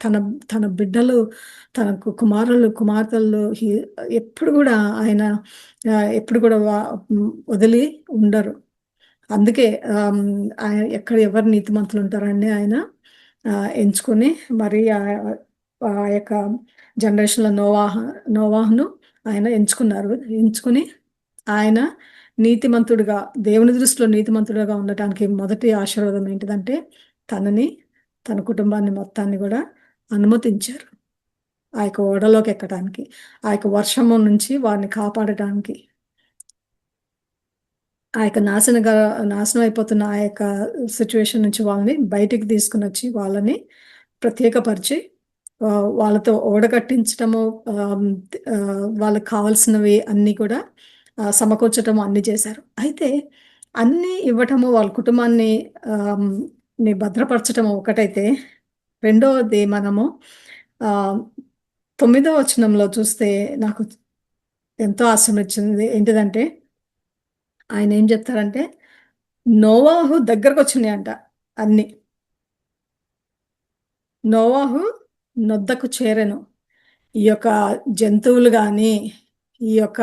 తన తన బిడ్డలు, తన కుమారులు, కుమార్తెలు ఎప్పుడు గూడా ఆయన ఎప్పుడు గూడా వదిలి ఉండరు. అందుకే ఆయన ఎవరు నీతిమంతులుంటారని ఆయన ఎంచుకొని మరి ఆ యొక్క జనరేషన్‌లో నోవాహును ఆయన ఎంచుకున్నారు. ఎంచుకొని ఆయన నీతిమంతుడుగా, దేవుని దృష్టిలో నీతిమంతుడుగా ఉండటానికి మొదటి ఆశీర్వాదం ఏంటిదంటే, తనని, తన కుటుంబాన్ని మొత్తాన్ని గూడా అనుమతించారు. ఆ యొక్క ఓడలోకెక్కటానికి, ఆ యొక్క వర్షము నుంచి వారిని కాపాడటానికి. ఆ యొక్క నాశనం అయిపోతున్న ఆ యొక్క సిట్యుయేషన్ నుంచి వాళ్ళని బయటికి తీసుకొనొచ్చి, వాళ్ళని ప్రత్యేకపరిచి వాళ్ళతో ఓడ కట్టించటము, వాళ్ళకి కావాల్సినవి అన్నీ కూడా సమకూర్చటము అన్నీ చేశారు. అయితే అన్నీ ఇవ్వటము, వాళ్ళ కుటుంబాన్ని ఆహ్, భద్రపరచటం ఒకటైతే, రెండవది మనము ఆహ్, 9వ వచనంలో చూస్తే నాకు ఎంతో ఆశ్చర్యమొచ్చింది. ఏంటిదంటే ఆయనేం జెప్తారంటే, నోవాహు దగ్గరకొచ్చినియంట అన్నీ. నోవాహు నొద్దకు చేరెను. ఈ యొక్క జంతువులు గానీ, ఈ యొక్క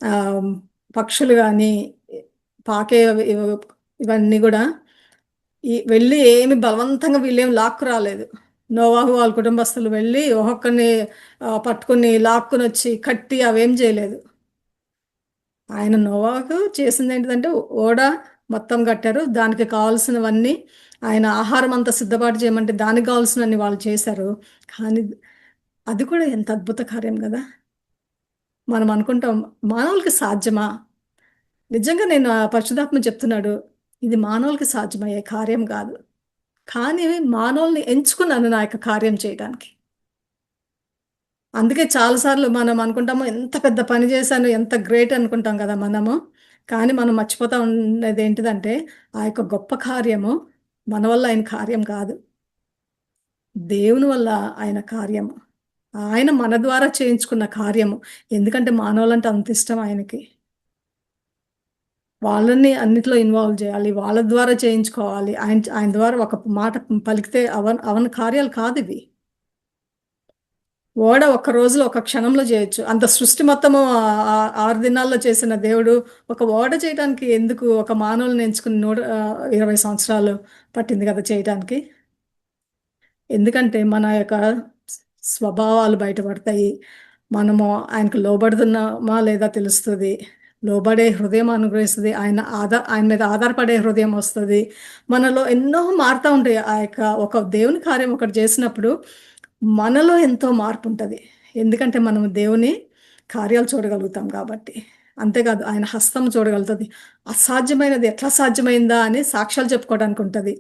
ఆహ్, పక్షులు గానీ, పాకేవి ఇవన్నీ గూడా వెళ్ళి ఏమి బలవంతంగా వీళ్ళేమి లాక్కురాలేదు. నోవాహు వాళ్ళ కుటుంబస్తులు వెళ్ళి ఒక్కొక్కడిని పట్టుకొని లాక్కొనొచ్చి కట్టి అవేం జేయలేదు. నోవాహు చేసిందేంటిదంటే ఓడ మొత్తం కట్టారు. దానికి కావాల్సినవన్నీ ఆయన ఆహారం అంతా సిద్ధపాటు చేయమంటే దానికి కావాల్సినవన్నీ వాళ్ళు చేశారు. కానీ అది కూడా ఎంత అద్భుత కార్యం గదా! మనం అనుకుంటాం మానవులకి సాధ్యమా? నిజంగా నేను పరిశుద్ధాత్మ చెప్తున్నాడు. ఇది మానవులకి సాధ్యమయ్యే కార్యం గాదు. కానీ మానవుల్ని ఎంచుకున్నాను నా యొక్క కార్యం చేయడానికి. అందుకే చాలా సార్లు మనం అనుకుంటాము ఎంత పెద్ద పని చేశాను, ఎంత గ్రేట్ అనుకుంటాం కదా మనము. కానీ మనం మర్చిపోతా ఉండేది ఏంటిదంటే, ఆ యొక్క గొప్ప కార్యము మన వల్ల అయిన కార్యం కాదు. దేవుని వల్ల ఆయన కార్యము. ఆయన మన ద్వారా చేయించుకున్న కార్యము. ఎందుకంటే మానవులంటే అంత ఇష్టం ఆయనకి. వాళ్ళని అన్నిట్లో ఇన్వాల్వ్ చేయాలి. వాళ్ళ ద్వారా చేయించుకోవాలి. ఆయన ఆయన ద్వారా ఒక మాట పలికితే అవని కార్యాలు కాదివి. ఓడ ఒక్క రోజులో, ఒక క్షణంలో చేయొచ్చు. అంత సృష్టి మొత్తము 6 దినాల్లో చేసిన దేవుడు, ఒక ఓడ చేయటానికి ఎందుకు ఒక మానవుల్ని ఎంచుకుని 20 సంవత్సరాలు పట్టింది కదా చేయటానికి. ఎందుకంటే మన యొక్క స్వభావాలు బయటపడతాయి. మనము ఆయనకు లోబడుతున్నామా లేదా తెలుస్తది. లోబడే హృదయం అనుగ్రహిస్తది. ఆయన మీద ఆధారపడే హృదయం వస్తది. మనలో ఎన్నో మారుతా ఉంటాయి. ఆ యొక్క ఒక దేవుని కార్యం ఒకటి చేసినప్పుడు మనలో ఎంతో మార్పుంటది. ఎందుకంటే మనము దేవుని కార్యాలు చూడగలుగుతాం కాబట్టి. అంతేకాదు ఆయన హస్తం చూడగలుగుతది. అసాధ్యమైనది ఎట్లా సాధ్యమైందా అని సాక్ష్యాలు చెప్పుకోవడానికుంటది.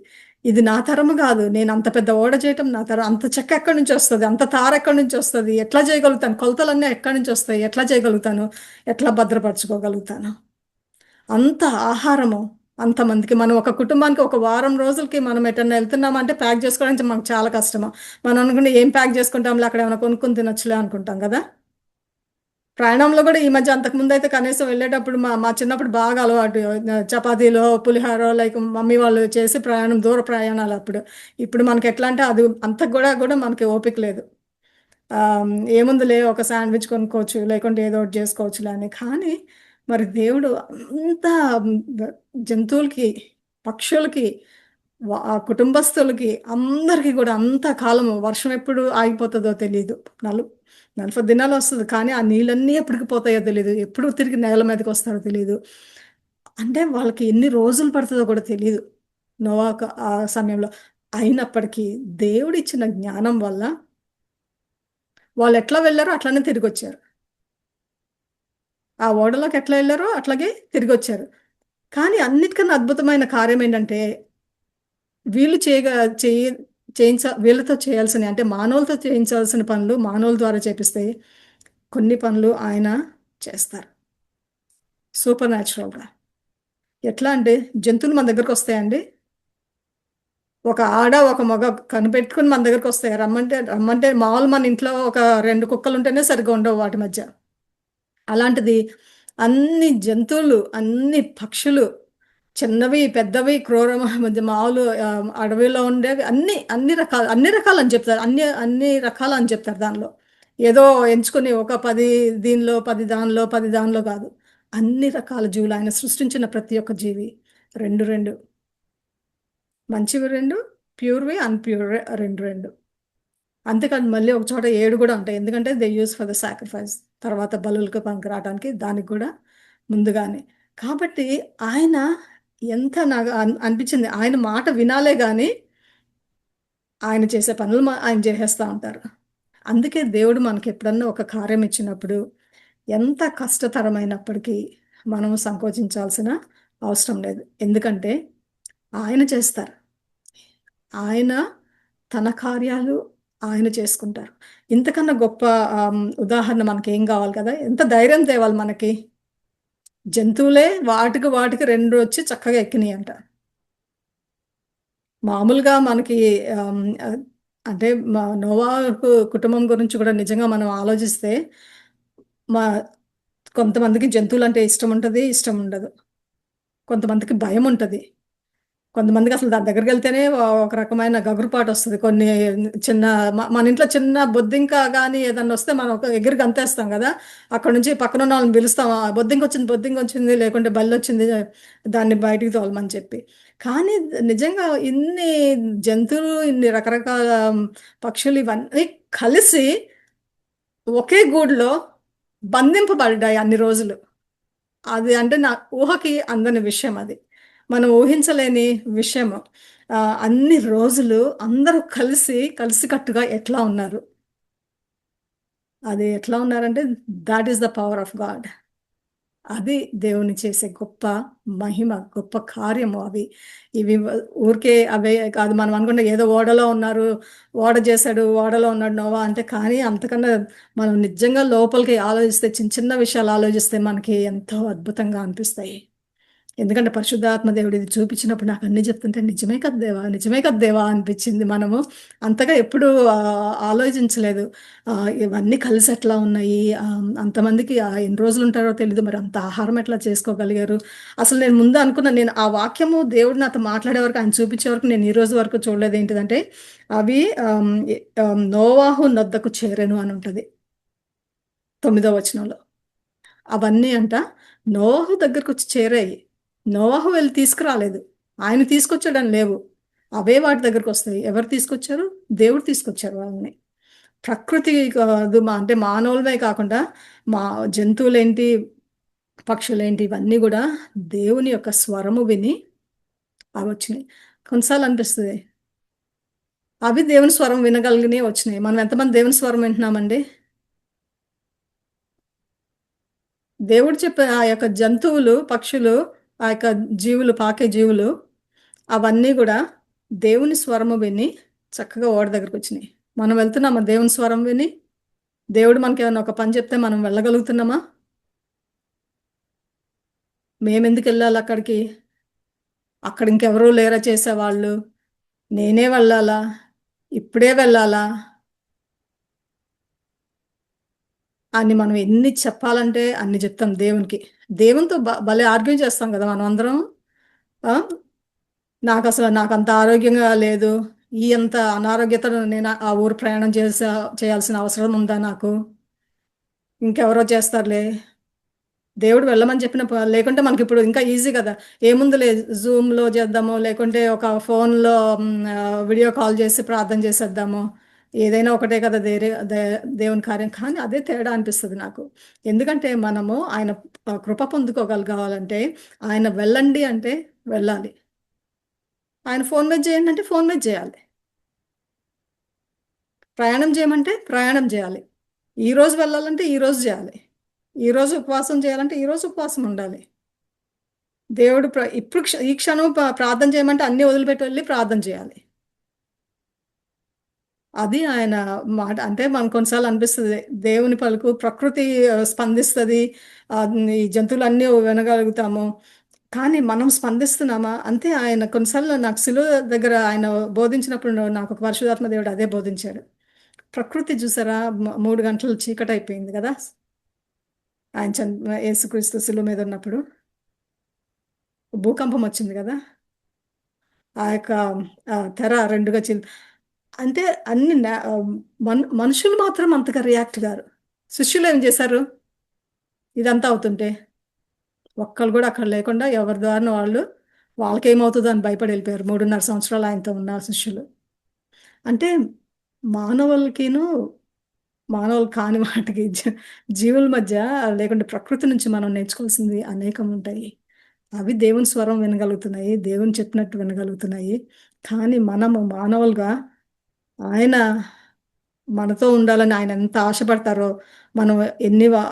ఇది నా తరము గాదు. నేనంత పెద్ద ఓడ చేయటం నా తరం. అంత చెక్క ఎక్కడి నుంచొస్తది? అంత తార ఎక్కడి నుంచొస్తది? ఎట్లా చేయగలుగుతాను? కొలతలన్నీ ఎక్కడి నుంచొస్తాయి? ఎట్లా చేయగలుగుతాను? ఎట్లా భద్రపరచుకోగలుగుతాను? అంత ఆహారము అంతమందికి మనం ఒక కుటుంబానికి ఒక వారం రోజులకి మనం ఎటన్నా ఎళ్తున్నామంటే ప్యాక్ చేసుకోవడానికి మనకు చాలా కష్టము. మనం అనుకుంటే ఏం ప్యాక్ చేసుకుంటాంలే అక్కడ ఏమైనా కొనుక్కొని తినొచ్చులే అనుకుంటాం గదా! ప్రయాణంలో గూడా ఈ మధ్య అంతకుముందయితే కనీసం వెళ్ళేటప్పుడు మా మా చిన్నప్పుడు బాగా అలవాటు. చపాతీలో, పులిహోరో లైక్ మమ్మీ వాళ్ళు చేసి ప్రయాణం దూర ప్రయాణాలప్పుడు. ఇప్పుడు మనకెట్లా అంటే అది అంత గూడా మనకి ఓపిక లేదు. ఏముందిలే ఒక శాండ్‌విచ్ కొనుక్కోవచ్చు, లేకుంటే ఏదో ఒకటి జేసుకోవచ్చులే అని. కానీ మరి దేవుడు అంత బ జంతువులకి, పక్షులకి, కుటుంబస్తులకి అందరికీ గూడా అంత కాలము వర్షం ఎప్పుడు ఆగిపోతదో తెలీదు. 40 దినాలు వస్తది. కానీ ఆ నీళ్ళన్నీ ఎప్పటికి పోతాయో తెలీదు. ఎప్పుడు తిరిగి నేల మీదకొస్తారో తెలీదు. అంటే వాళ్ళకి ఎన్ని రోజులు పడతదో కూడా తెలీదు. నోవాహు ఆ సమయంలో. అయినప్పటికీ దేవుడిచ్చిన జ్ఞానం వల్ల వాళ్ళెట్లా వెళ్లారో అట్లనే తిరిగొచ్చారు. ఆ ఓడలోకి ఎట్లా ఎళ్లారో అట్లాగే తిరిగొచ్చారు. కానీ అన్నిటికన్నా అద్భుతమైన కార్యం ఏంటంటే వీళ్ళు చేయగా చేయి వీళ్ళతో చేయాల్సినయి అంటే మానవులతో చేయించాల్సిన పనులు మానవుల ద్వారా చేపిస్తే కొన్ని పనులు ఆయన చేస్తారు. సూపర్ న్యాచురల్‌గా. ఎట్లా అంటే జంతువులు మన దగ్గరకొస్తాయండి? ఒక ఆడ, ఒక మగ కనిపెట్టుకొని మన దగ్గరకొస్తాయి. రమ్మంటే మాములు మన ఇంట్లో ఒక 2 కుక్కలుంటేనే సరిగ్గా ఉండవు వాటి మధ్య. అలాంటిది అన్ని జంతువులు, అన్ని పక్షులు, చిన్నవి, పెద్దవి, మధ్య మాములు అడవిలో ఉండేవి అన్ని రకాలని చెప్తారు. అన్ని రకాలని చెప్తారు దానిలో. ఏదో ఎంచుకొని ఒక 10 దీనిలో, 10 దానిలో, 10 దానిలో కాదు. అన్ని రకాల జీవులు ఆయన సృష్టించిన ప్రతి ఒక్క జీవి 2 మంచివి 2, ప్యూర్‌వి, అన్‌ప్యూర్ 2. అంతేకాదు మళ్ళీ ఒక చోట 7 గూడా ఉంటాయి. ఎందుకంటే they use for the sacrifice. తర్వాత బలులకు పనికిరాటానికి దానికి గూడా ముందుగానే. కాబట్టి ఆయన ఎంత నాకు అనిపించింది. ఆయన మాట వినాలే గాని, ఆయన చేసే పనులు ఆయన చేసేస్తా ఉంటారు. అందుకే దేవుడు మనకెప్పుడన్నా ఒక కార్యం ఇచ్చినప్పుడు, ఎంత కష్టతరమైనప్పటికీ మనము సంకోచించాల్సిన అవసరం లేదు. ఎందుకంటే ఆయన చేస్తారు. ఆయన తన కార్యాలు ఆయన చేసుకుంటారు. ఇంతకన్నా గొప్ప ఉదాహరణ మనకేం గావాలి కదా! ఎంత ధైర్యం తేవాలి మనకి. జంతువులే వాటికి 2 వచ్చి చక్కగా ఎక్కినియంట. మామూలుగా మనకి ఆహ్, ఆహ్, అంటే నోవాహు కుటుంబం గురించి కూడా నిజంగా మనం ఆలోచిస్తే మా కొంతమందికి జంతువులంటే ఇష్టముంటది, ఇష్టముండదు. కొంతమందికి భయముంటది. కొంతమందికసలు దాని దగ్గరికెళ్తేనే ఒక రకమైన గగురుపాటొస్తది. కొన్ని చిన్న మన ఇంట్లో చిన్న బొద్దింక గాని ఏదన్నొస్తే మనం ఒక ఎగిరి గంతేస్తాం గదా! అక్కడి నుంచి పక్కనున్న వాళ్ళని పిలుస్తాం. బొద్దింకొచ్చింది, బొద్దింకొచ్చింది లేకుంటే బల్లొచ్చింది దాన్ని బయటికి తోలమని చెప్పి. కానీ నిజంగా ఇన్ని జంతువులు, ఇన్ని రకరకాల పక్షులు ఇవన్నీ కలిసి ఒకే గూడులో బంధింపబడ్డాయి అన్ని రోజులు. అది అంటే నా ఊహకి అందని విషయం అది. మనం ఊహించలేని విషయము. అన్ని రోజులు అందరూ కలిసికట్టుగా ఎట్లా ఉన్నారు? అది ఎట్లా ఉన్నారంటే that is the power of God. అది దేవుని చేసే గొప్ప మహిమ, గొప్ప కార్యము అవి. ఇవి ఊరికే అవే కాదు. మనం అనుకుంటే ఏదో ఓడలో ఉన్నారు, ఓడ చేశాడు, ఓడలో ఉన్నాడు నోవా అంటే, కానీ అంతకన్నా మనం నిజంగా లోపలికి ఆలోచిస్తే, చిన్న చిన్న విషయాలు ఆలోచిస్తే మనకి ఎంతో అద్భుతంగా అనిపిస్తాయి. ఎందుకంటే పరిశుద్ధాత్మ దేవుడు ఇది చూపించినప్పుడు నాకు అన్ని చెప్తుంటే నిజమే కదా దేవా, నిజమే కదా దేవా అనిపించింది. మనము అంతగా ఎప్పుడు ఆలోచించలేదు. ఇవన్నీ కలిసి ఎట్లా ఉన్నాయి, అంతమందికి ఎన్ని రోజులు ఉంటారో తెలియదు, మరి అంత ఆహారం ఎట్లా చేసుకోగలిగారు. అసలు నేను ముందు అనుకున్న, నేను ఆ వాక్యము దేవుడు నాతో మాట్లాడే వరకు, ఆయన చూపించే వరకు నేను ఈ రోజు వరకు చూడలేదు. ఏంటిదంటే అవి నోవాహు నొద్దకు చేరెను అని ఉంటది 9వ వచనంలో. అవన్నీ అంట నోవాహు దగ్గరకు వచ్చి చేరాయి. నోవాహు వెళ్ళి తీసుకురాలేదు. ఆయన తీసుకొచ్చాడని లేవు. అవే వాటి దగ్గరకు వస్తాయి. ఎవరు తీసుకొచ్చారు? దేవుడు తీసుకొచ్చారు వాళ్ళని. ప్రకృతి కాదు, అంటే మానవులమే కాకుండా మా జంతువులేంటి, పక్షులేంటి, ఇవన్నీ కూడా దేవుని యొక్క స్వరము విని అవి వచ్చినాయి. కొన్నిసార్లు అనిపిస్తుంది అవి దేవుని స్వరం వినగలిగినే వచ్చినాయి. మనం ఎంతమంది దేవుని స్వరం వింటున్నామండి? దేవుడు చెప్పే ఆ యొక్క జంతువులు, పక్షులు, ఆ యొక్క జీవులు, పాకే జీవులు, అవన్నీ గూడా దేవుని స్వరము విని చక్కగా ఓడ దగ్గరకొచ్చినియి. మనం వెళ్తున్నామా దేవుని స్వరం విని? దేవుడు మనకేమన్నా ఒక పని చెప్తే మనం వెళ్ళగలుగుతున్నామా? మేమెందుకెళ్ళాలక్కడికి? అక్కడ ఇంకెవరూ లేరా చేసేవాళ్ళు? నేనే వెళ్ళాలా? ఇప్పుడే వెళ్ళాలా? అని మనం ఎన్ని చెప్పాలంటే అన్ని చెప్తాం దేవునికి. దేవునితో భలే ఆర్గ్యూ చేస్తాం గదా మనమందరం. ఆ! నాకంత ఆరోగ్యంగా లేదు. ఈ అంత అనారోగ్యతలో నేను ఆ ఊరు ప్రయాణం చేయాల్సిన అవసరం ఉందా నాకు? ఇంకెవరో చేస్తారులే. దేవుడు వెళ్ళమని చెప్పిన లేకుంటే మనకిప్పుడు ఇంకా ఈజీ గదా! ఏముందిలే జూమ్‌లో చేద్దాము, లేకుంటే ఒక ఫోన్‌లో వీడియో కాల్ చేసి ప్రార్థన చేసేద్దాము. ఏదైనా ఒకటే కదా! దేవుని కార్యం. కానీ అదే తేడా అనిపిస్తది నాకు. ఎందుకంటే మనము ఆయన కృప పొందుకోగలగాలంటే, ఆయన వెళ్ళండి అంటే వెళ్ళాలి. ఆయన ఫోన్ మీద చేయండి అంటే ఫోన్ మీద చేయాలి. ప్రయాణం చేయమంటే ప్రయాణం చేయాలి. ఈరోజు వెళ్ళాలంటే ఈరోజు చేయాలి. ఈరోజు ఉపవాసం చేయాలంటే ఈరోజు ఉపవాసం ఉండాలి. దేవుడు ఇప్పుడు ఈ క్షణం ప్రార్థన చేయమంటే అన్నీ వదిలిపెట్టి వెళ్లి ప్రార్థన చేయాలి. అది ఆయన మాట. అంటే మనకు కొన్నిసార్లు అనిపిస్తది. దేవుని పలుకు ప్రకృతి స్పందిస్తది. ఈ జంతువులన్నీ వినగలుగుతాము. కానీ మనం స్పందిస్తున్నామా? అంతే. ఆయన కొన్నిసార్లు నాకు సిలువ దగ్గర ఆయన బోధించినప్పుడు నాకు ఒక పరిశుద్ధాత్మ దేవుడు అదే బోధించాడు. ప్రకృతి చూసారా? 3 గంటలు చీకటయిపోయింది గదా! ఆయన యేసుక్రీస్తు శిలువ మీద ఉన్నప్పుడు. భూకంపం వచ్చింది గదా! ఆ యొక్క తెర 2గా అంటే అన్ని మనుషులు మాత్రం అంతగా రియాక్ట్ గారు. శిష్యులేం జేశారు? ఇదంతా అవుతుంటే? ఒక్కళ్ళు గూడా అక్కడ లేకుండా ఎవరి దారిన వాళ్ళు, వాళ్ళకేమవుతదో అని భయపడి ఎళ్ళిపోయారు. 3.5 సంవత్సరాలు ఆయనతో ఉన్న శిష్యులు. అంటే మానవులకిను, మానవులు కాని వాటికి జీవుల మధ్య, లేకుంటే ప్రకృతి నుంచి మనం నేర్చుకోవాల్సింది అనేకం ఉంటాయి. అవి దేవుని స్వరం వినగలుగుతున్నాయి. దేవుని చెప్పినట్టు వినగలుగుతున్నాయి. కానీ మనము మానవులుగా ఆయన మనతో ఉండాలని ఆయన ఎంత ఆశపడతారో, మనం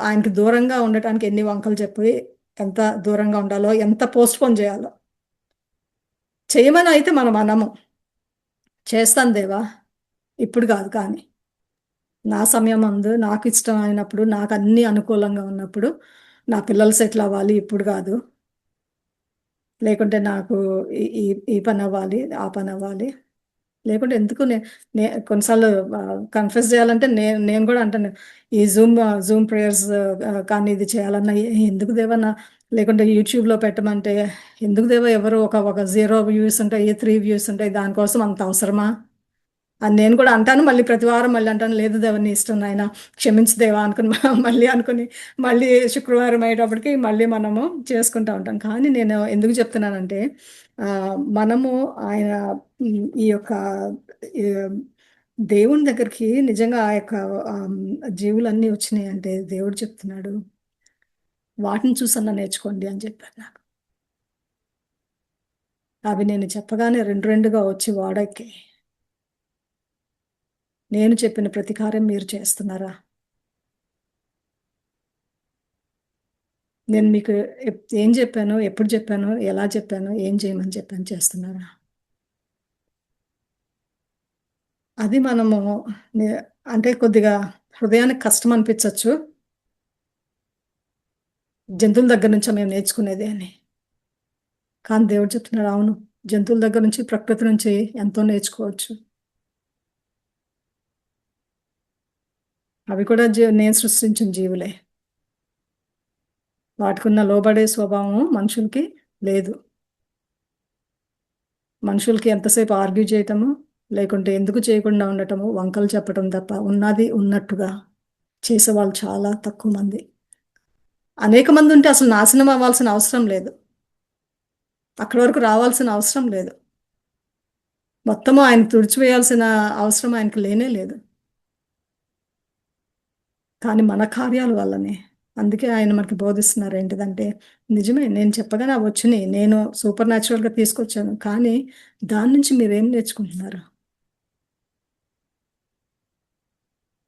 ఆయనకి దూరంగా ఉండటానికి ఎన్ని వంకలు చెప్పి, ఎంత దూరంగా ఉండాలో, ఎంత పోస్ట్‌పోన్ జేయాలో. చేయమని అయితే మనం అనము. చేస్తాను దేవా! ఇప్పుడు గాదు కానీ. నా సమయమందు, నాకిష్టమైనప్పుడు, నాకన్నీ అనుకూలంగా ఉన్నప్పుడు, నా పిల్లలు సెటిల్ అవ్వాలి ఇప్పుడు గాదు. లేకుంటే నాకు ఈ ఈ ఈ పనవ్వాలి, ఆ పనవ్వాలి. లేకుంటే ఎందుకు కొన్నిసార్లు కన్ఫెస్ చేయాలంటే నేను గూడా అంటాను. ఈ జూమ్ ప్రేయర్స్ కానీ ఇది చేయాలన్నా ఎందుకు దేవా లేకుంటే యూట్యూబ్‌లో పెట్టమంటే, ఎందుకు దేవా ఎవరో ఒక 0 వ్యూస్ ఉంటాయి, 3 వ్యూస్ ఉంటాయి. దానికోసం అంత అవసరమా? అని నేను కూడా అంటాను. మళ్ళీ ప్రతి వారం మళ్ళీ అంటాను. లేదు దేవా నీ ఇష్టం నాయన, క్షమించు దేవా అనుకుని మళ్ళీ అనుకుని, మళ్ళీ శుక్రవారం అయ్యేటప్పటికి మళ్ళీ మనము చేసుకుంటా ఉంటాం. కానీ నేను ఎందుకు చెప్తున్నానంటే మనము ఆయన ఈ యొక్క ఈ దేవుని దగ్గరికి నిజంగా ఆ యొక్క జీవులన్నీ వచ్చినాయంటే దేవుడు చెప్తున్నాడు. వాటిని చూసన్నా నేర్చుకోండి అని చెప్పారు నాకు. అవి నేను చెప్పగానే 2 వచ్చి ఓడెక్కాయి. నేను చెప్పిన ప్రతి కార్యం మీరు చేస్తున్నారా? నేను మీకు ఏం చెప్పాను, ఎప్పుడు చెప్పాను, ఎలా చెప్పాను, ఏం చేయమని చెప్పాను చేస్తున్నారా? అది మనము నే- అంటే కొద్దిగా హృదయానికి కష్టం అనిపించవచ్చు. జంతువుల దగ్గర నుంచా మేము నేర్చుకునేది అని. కానీ దేవుడు చెప్తున్నాడు, అవును, జంతువుల దగ్గర నుంచి, ప్రకృతి నుంచి ఎంతో నేర్చుకోవచ్చు. అవి కూడా నేను సృష్టించిన జీవులే. వాటికున్న లోబడే స్వభావం మనుషులకి లేదు. మనుషులకి ఎంతసేపు ఆర్గ్యూ చేయటము, లేకుంటే ఎందుకు చేయకుండా ఉండటము, వంకలు చెప్పటం తప్ప ఉన్నది ఉన్నట్టుగా చేసేవాళ్ళు చాలా తక్కువ మంది. అనేక మంది ఉంటే అసలు నాశనం అవ్వాల్సిన అవసరం లేదు. అక్కడి వరకు రావాల్సిన అవసరం లేదు. మొత్తము ఆయన తుడిచివేయాల్సిన అవసరం ఆయనకు లేనే లేదు. కానీ మన కార్యాల వల్లనే. అందుకే ఆయన మనకి బోధిస్తున్నారు ఏంటిదంటే, నిజమే నేను చెప్పగానే అవి వచ్చినాయి. నేను సూపర్ న్యాచురల్‌గా తీసుకొచ్చాను. కానీ దాని నుంచి మీరేం నేర్చుకుంటున్నారు?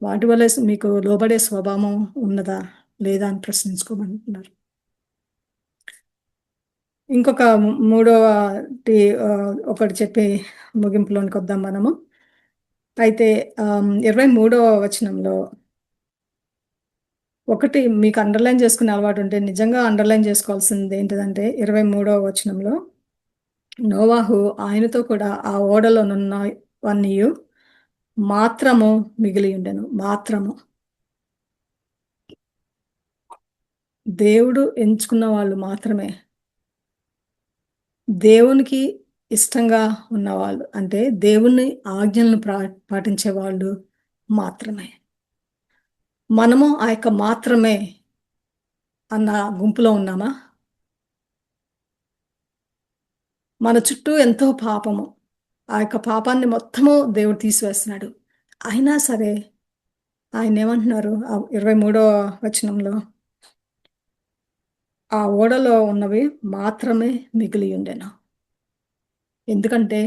వాటి వల్లే మీకు లోబడే స్వభావం ఉన్నదా? లేదా? అని ప్రశ్నించుకోమంటున్నారు. ఇంకొక మూడవటి ఒకటి చెప్పి ముగింపులోనికొద్దాం మనము. అయితే 23వ వచనంలో ఒకటి మీకు అండర్‌లైన్ చేసుకునే అలవాటుంటే నిజంగా అండర్‌లైన్ చేసుకోవాల్సింది ఏంటిదంటే 23వ వచనంలో నోవాహు ఆయనతో కూడా ఆ ఓడలోనున్నవన్నీయు మాత్రము మిగిలియుండెను. మాత్రము. దేవుడు ఎంచుకున్న వాళ్ళు మాత్రమే. దేవునికి ఇష్టంగా ఉన్నవాళ్ళు. అంటే దేవుని ఆజ్ఞలను పాటించే వాళ్ళు మాత్రమే. మనము ఆ యొక్క మాత్రమే అన్న గుంపులో ఉన్నామా? మన చుట్టూ ఎంతో పాపము. ఆ యొక్క పాపాన్ని మొత్తము దేవుడు తీసివేస్తున్నాడు. అయినా సరే ఆయనేమంటున్నారు 23వ వచనంలో, ఆ ఓడలో ఉన్నవి మాత్రమే మిగిలియుండెను. ఎందుకంటే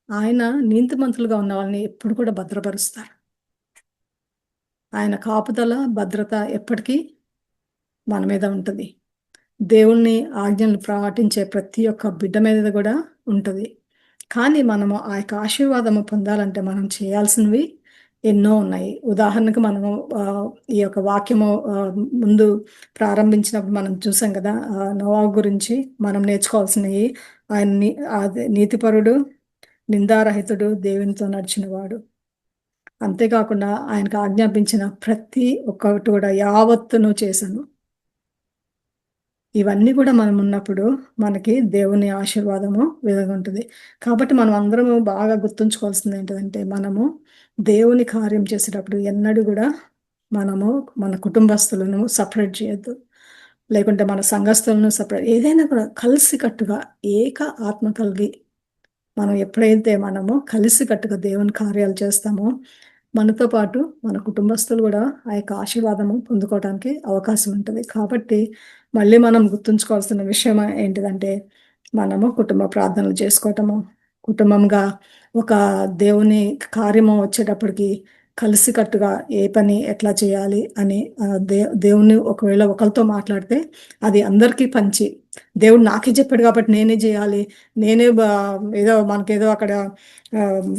ఆయన నీతిమంతులుగా ఉన్న వాళ్ళని ఎప్పుడు కూడా భద్రపరుస్తారు. ఆయన కాపుదల, భద్రత ఎప్పటికీ మన మీద ఉంటది. దేవుని ఆజ్ఞలు పాటించే ప్రతి ఒక్క బిడ్డ మీద గూడా ఉంటది. కానీ మనము ఆ యొక్క ఆశీర్వాదము పొందాలంటే మనం చేయాల్సినవి ఎన్నో ఉన్నాయి. ఉదాహరణకు మనము ఈ యొక్క వాక్యము ముందు ప్రారంభించినప్పుడు మనం చూసాం గదా! నోవాహు గురించి మనం నేర్చుకోవాల్సినయి ఆయన అదే నీతిపరుడు, నిందారహితుడు, దేవునితో నడిచినవాడు. అంతేకాకుండా ఆయనకు ఆజ్ఞాపించిన ప్రతి ఒక్కటి కూడా యావత్తును చేశాను. ఇవన్నీ కూడా మనం ఉన్నప్పుడు మనకి దేవుని ఆశీర్వాదము ఉంటుంది. కాబట్టి మనం అందరము బాగా గుర్తుంచుకోవాల్సింది ఏంటంటే మనము దేవుని కార్యం చేసేటప్పుడు ఎన్నడూ కూడా మనము మన కుటుంబస్తులను సపరేట్ చేయొద్దు. లేకుంటే మన సంఘస్థులను సపరేట్ ఏదైనా కూడా కలిసికట్టుగా ఏక ఆత్మ కలిగి మనం ఎప్పుడైతే మనము కలిసికట్టుగా దేవుని కార్యాలు చేస్తామో, మనతో పాటు మన కుటుంబస్తులు గూడా ఆ యొక్క ఆశీర్వాదము పొందుకోవటానికి అవకాశం ఉంటది. కాబట్టి మళ్ళీ మనం గుర్తుంచుకోవాల్సిన విషయం ఏంటిదంటే, మనము కుటుంబ ప్రార్థనలు చేసుకోవటము, కుటుంబంగా ఒక దేవుని కార్యము వచ్చేటప్పటికి కలిసికట్టుగా ఏ పని ఎట్లా చేయాలి అని దేవుని ఒకవేళ ఒకళ్ళతో మాట్లాడితే అది అందరికీ పంచి, దేవుడు నాకే చెప్పాడు కాబట్టి నేనే జేయాలి. నేనే ఏదో మనకేదో అక్కడ ఆహ్,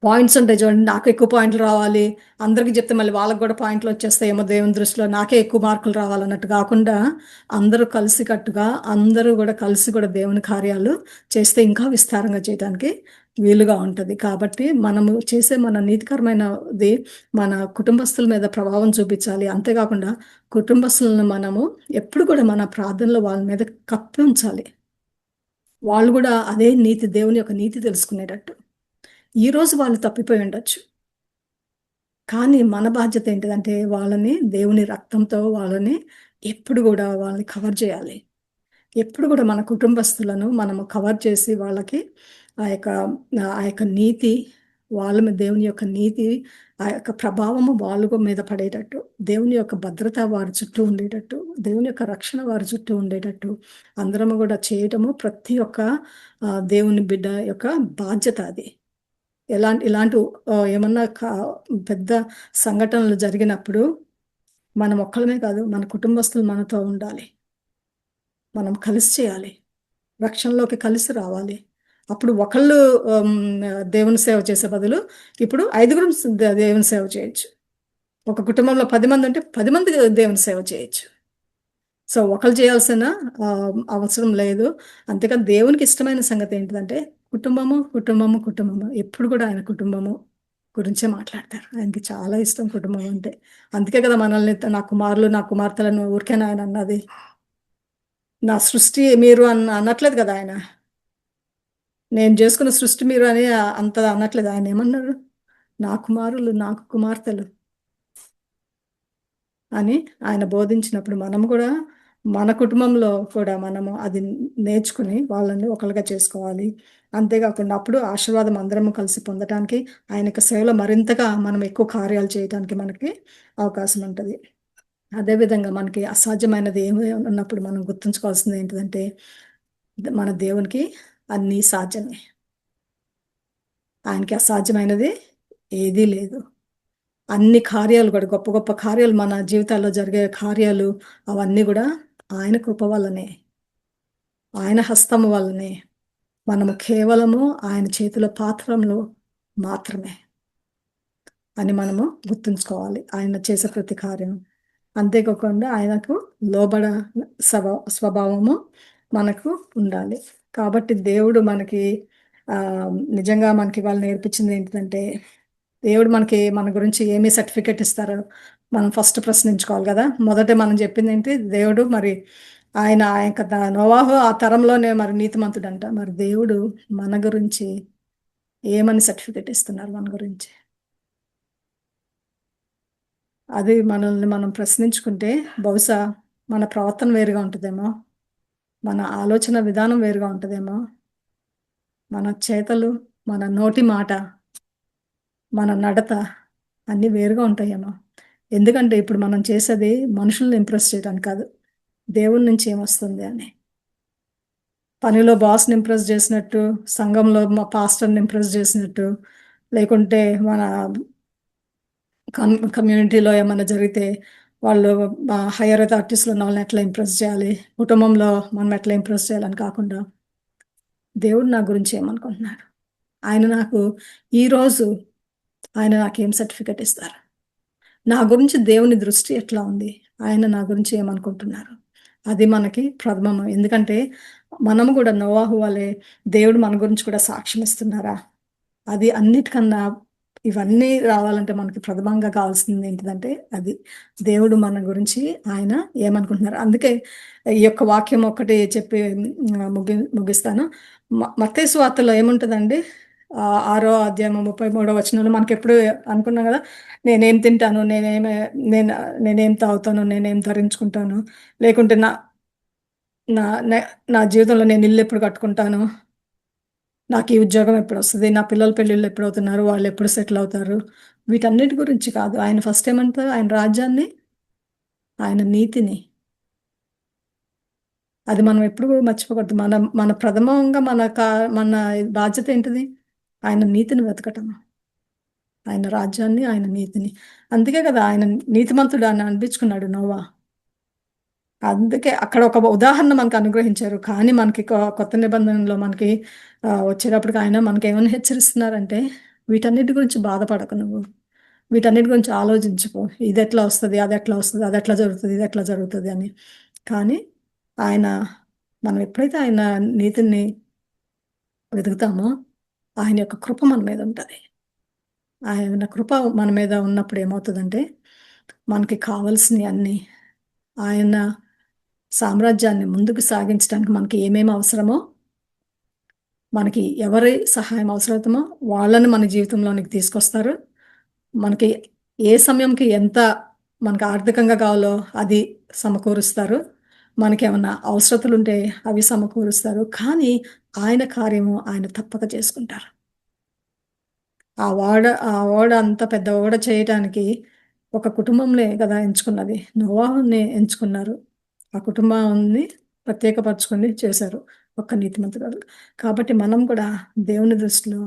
పాయింట్స్ ఉంటాయి చూడండి. నాకు ఎక్కువ పాయింట్లు రావాలి. అందరికి చెప్తే మళ్ళీ వాళ్ళకి గూడా పాయింట్‌లొచ్చేస్తాయేమో దేవుని దృష్టిలో. నాకే ఎక్కువ మార్కులు రావాలన్నట్టు గాకుండా, అందరూ కలిసికట్టుగా, అందరూ గూడా కలిసి గూడా దేవుని కార్యాలు చేస్తే ఇంకా విస్తారంగా చేయటానికి వీలుగా ఉంటది. కాబట్టి మనము చేసే మన నీతికరమైనది మన కుటుంబస్తుల మీద ప్రభావం చూపించాలి. అంతేగాకుండా కుటుంబస్తులను మనము ఎప్పుడు కూడా మన ప్రార్థనలో వాళ్ళ మీద కప్పి ఉంచాలి. వాళ్ళు గూడా అదే నీతి, దేవుని యొక్క నీతి తెలుసుకునేటట్టు. ఈరోజు వాళ్ళు తప్పిపోయి ఉండొచ్చు. కానీ మన బాధ్యత ఏంటిదంటే వాళ్ళని దేవుని రక్తంతో వాళ్ళని ఎప్పుడు గూడా వాళ్ళని కవర్ జేయాలి. ఎప్పుడు గూడా మన కుటుంబస్తులను మనము కవర్ చేసి వాళ్ళకి ఆ యొక్క నీతి వాళ్ళ మీద దేవుని యొక్క నీతి, ఆ యొక్క ప్రభావము వాళ్ళ మీద పడేటట్టు, దేవుని యొక్క భద్రత వారి చుట్టూ ఉండేటట్టు, దేవుని యొక్క రక్షణ వారి చుట్టూ ఉండేటట్టు అందరము గూడా చేయటము ప్రతి ఒక్క దేవుని బిడ్డ యొక్క బాధ్యత అది. ఇలాంటి ఏమన్నా పెద్ద సంఘటనలు జరిగినప్పుడు మనం ఒక్కళ్ళమే కాదు, మన కుటుంబస్తులు మనతో ఉండాలి. మనం కలిసి చేయాలి. రక్షణలోకి కలిసి రావాలి. అప్పుడు ఒకళ్ళు ఆమ్, దేవుని సేవ చేసే బదులు ఇప్పుడు ఐదుగురు దేవుని సేవ చేయొచ్చు. ఒక కుటుంబంలో 10 మంది ఉంటే 10 మంది దేవుని సేవ చేయొచ్చు. సో ఒకళ్ళు చేయాల్సిన ఆ, అవసరం లేదు. అంతేకాని దేవునికి ఇష్టమైన సంగతి ఏంటిదంటే కుటుంబము, కుటుంబము, కుటుంబము. ఎప్పుడు కూడా ఆయన కుటుంబము గురించే మాట్లాడతారు. ఆయనకి చాలా ఇష్టం కుటుంబం అంటే. అందుకే కదా మనల్ని నా కుమారులు, నా కుమార్తెలను ఊరికేనా ఆయన అన్నది. నా సృష్టి మీరు అనట్లేదు కదా ఆయన. నేను చేసుకున్న సృష్టి మీరు అని అంత అనట్లేదు. ఆయన ఏమన్నారు? నా కుమారులు, నాకు కుమార్తెలు అని ఆయన బోధించినప్పుడు మనం కూడా మన కుటుంబంలో కూడా మనము అది నేర్చుకుని వాళ్ళని ఒకరిగా చేసుకోవాలి. అంతేకాకుండా అప్పుడు ఆశీర్వాదం అందరము కలిసి పొందటానికి, ఆయన యొక్క సేవలో మరింతగా మనం ఎక్కువ కార్యాలు చేయటానికి మనకి అవకాశం ఉంటుంది. అదేవిధంగా మనకి అసాధ్యమైనది ఏమి ఉన్నప్పుడు మనం గుర్తుంచుకోవాల్సింది ఏంటిదంటే మన దేవునికి అన్నీ సాధ్యమే. ఆయనకి అసాధ్యమైనది ఏదీ లేదు. అన్ని కార్యాలు కూడా గొప్ప గొప్ప కార్యాలు మన జీవితాల్లో జరిగే కార్యాలు అవన్నీ కూడా ఆయన కృప వల్లనే, ఆయన హస్తము వల్లనే. మనము కేవలము ఆయన చేతిలో పాత్రలు మాత్రమే అని మనము గుర్తుంచుకోవాలి ఆయన చేసే ప్రతి కార్యం. అంతేకాకుండా ఆయనకు లోబడ స్వభావము మనకు ఉండాలి. కాబట్టి దేవుడు మనకి ఆ, నిజంగా మనకి వాళ్ళు నేర్పించింది ఏంటంటే దేవుడు మనకి మన గురించి ఏమి సర్టిఫికెట్ ఇస్తారో మనం ఫస్ట్ ప్రశ్నించుకోవాలి కదా. మొదట మనం చెప్పింది ఏంటి? దేవుడు మరి ఆయన ఆయన నోవాహు ఆ తరంలోనే మరి నీతిమంతుడంట. మరి దేవుడు మన గురించి ఏమని సర్టిఫికెట్ ఇస్తున్నారు మన గురించి? అది మనల్ని మనం ప్రశ్నించుకుంటే బహుశా మన ప్రవర్తన వేరుగా ఉంటుందేమో, మన ఆలోచన విధానం వేరుగా ఉంటుందేమో, మన చేతలు, మన నోటి మాట, మన నడత అన్నీ వేరుగా ఉంటాయేమో. ఎందుకంటే ఇప్పుడు మనం చేసేది మనుషుల్ని ఇంప్రెస్ చేయడానికి కాదు, దేవుడి నుంచి ఏమొస్తుంది అని. పనిలో బాస్ని ఇంప్రెస్ చేసినట్టు, సంఘంలో మా పాస్టర్ని ఇంప్రెస్ చేసినట్టు, లేకుంటే మన కమ్యూనిటీలో ఏమైనా జరిగితే వాళ్ళు హైయర్ అథారిటీస్లో ఉన్న వాళ్ళని ఎట్లా ఇంప్రెస్ చేయాలి, కుటుంబంలో మనం ఎట్లా ఇంప్రెస్ చేయాలని కాకుండా దేవుడు నా గురించి ఏమనుకుంటున్నారు, ఆయన నాకు ఈరోజు ఆయన నాకేం సర్టిఫికెట్ ఇస్తారు, నా గురించి దేవుని దృష్టి ఎట్లా ఉంది, ఆయన నా గురించి ఏమనుకుంటున్నారు, అది మనకి ప్రథమం. ఎందుకంటే మనము కూడా నోవాహు వలె దేవుడు మన గురించి కూడా సాక్ష్యం ఇస్తున్నారా? అది అన్నిటికన్నా ఇవన్నీ రావాలంటే మనకి ప్రథమంగా కావాల్సింది ఏంటిదంటే అది దేవుడు మన గురించి ఆయన ఏమనుకుంటున్నారు. అందుకే ఈ యొక్క వాక్యం ఒక్కటి చెప్పి ముగిస్తాను. మత్తయి సువార్తలో ఏముంటుందండి? 6వ అధ్యాయం 33వ వచనంలో మనకి ఎప్పుడు అనుకున్నాం కదా, నేనేం తింటాను, నేను నేనేం తాగుతాను, నేనేం ధరించుకుంటాను, లేకుంటే నా నా జీవితంలో నేను ఇల్లు ఎప్పుడు కట్టుకుంటాను, నాకు ఈ ఉద్యోగం ఎప్పుడొస్తది? నా పిల్లల పెళ్ళిళ్ళు ఎప్పుడవుతున్నారు? వాళ్ళు ఎప్పుడు సెటిల్ అవుతారు? వీటన్నిటి గురించి కాదు. ఆయన ఫస్ట్ ఏమంటారు? ఆయన రాజ్యాన్ని, ఆయన నీతిని. అది మనం ఎప్పుడు మర్చిపోకూడదు. మన మన ప్రథమంగా మన బాధ్యత ఏంటిది? ఆయన నీతిని వెతకటం. ఆయన రాజ్యాన్ని, ఆయన నీతిని. అందుకే కదా ఆయన నీతిమంతుడు అని అనిపించుకున్నాడు నోవా. అందుకే అక్కడ ఒక ఉదాహరణ మనకు అనుగ్రహించారు. కానీ మనకి కొత్త నిబంధనలో మనకి వచ్చేటప్పటికి ఆయన మనకేమని హెచ్చరిస్తున్నారంటే వీటన్నిటి గురించి బాధపడకు నువ్వు. వీటన్నిటి గురించి ఆలోచించుకో. ఇది ఎట్లా వస్తది? అది ఎట్లా వస్తది? అది ఎట్లా జరుగుతది? ఇది ఎట్లా జరుగుతది అని. కానీ ఆయన మనం ఎప్పుడైతే ఆయన నీతిని వెతుకుతామో ఆయన యొక్క కృప మన మీద ఉంటది. ఆయన కృప మన మీద ఉన్నప్పుడు ఏమవుతదంటే మనకి కావాల్సినయి అన్నీ ఆయన సామ్రాజ్యాన్ని ముందుకు సాగించడానికి మనకి ఏమేమి అవసరమో, మనకి ఎవరి సహాయం అవసరమో వాళ్ళని మన జీవితంలోనికి తీసుకొస్తారు. మనకి ఏ సమయంకి ఎంత మనకు ఆర్థికంగా కావాలో అది సమకూరుస్తారు. మనకేమన్నా అవసరతలుంటే అవి సమకూరుస్తారు. కానీ ఆయన కార్యము ఆయన తప్పక చేసుకుంటారు. ఆ ఓడ అంత పెద్ద ఓడ చేయటానికి ఒక కుటుంబంలే కదా ఎంచుకున్నది. నోవాహుని ఎంచుకున్నారు. ఆ కుటుంబాన్ని ప్రత్యేకపరుచుకొని చేశారు. ఒక్క నీతిమంతురాలు. కాబట్టి మనం కూడా దేవుని దృష్టిలో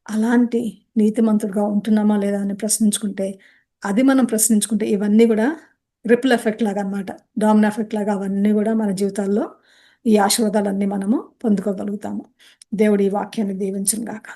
అలాంటి నీతిమంతుడుగా ఉంటున్నామా లేదా అని ప్రశ్నించుకుంటే, అది మనం ప్రశ్నించుకుంటే ఇవన్నీ కూడా రిపుల్ ఎఫెక్ట్ లాగా అన్నమాట. డామినో ఎఫెక్ట్ లాగా అవన్నీ కూడా మన జీవితాల్లో ఈ ఆశీర్వాదాలన్నీ మనము పొందుకోగలుగుతాము. దేవుడు ఈ వాక్యాన్ని దీవించును గాక.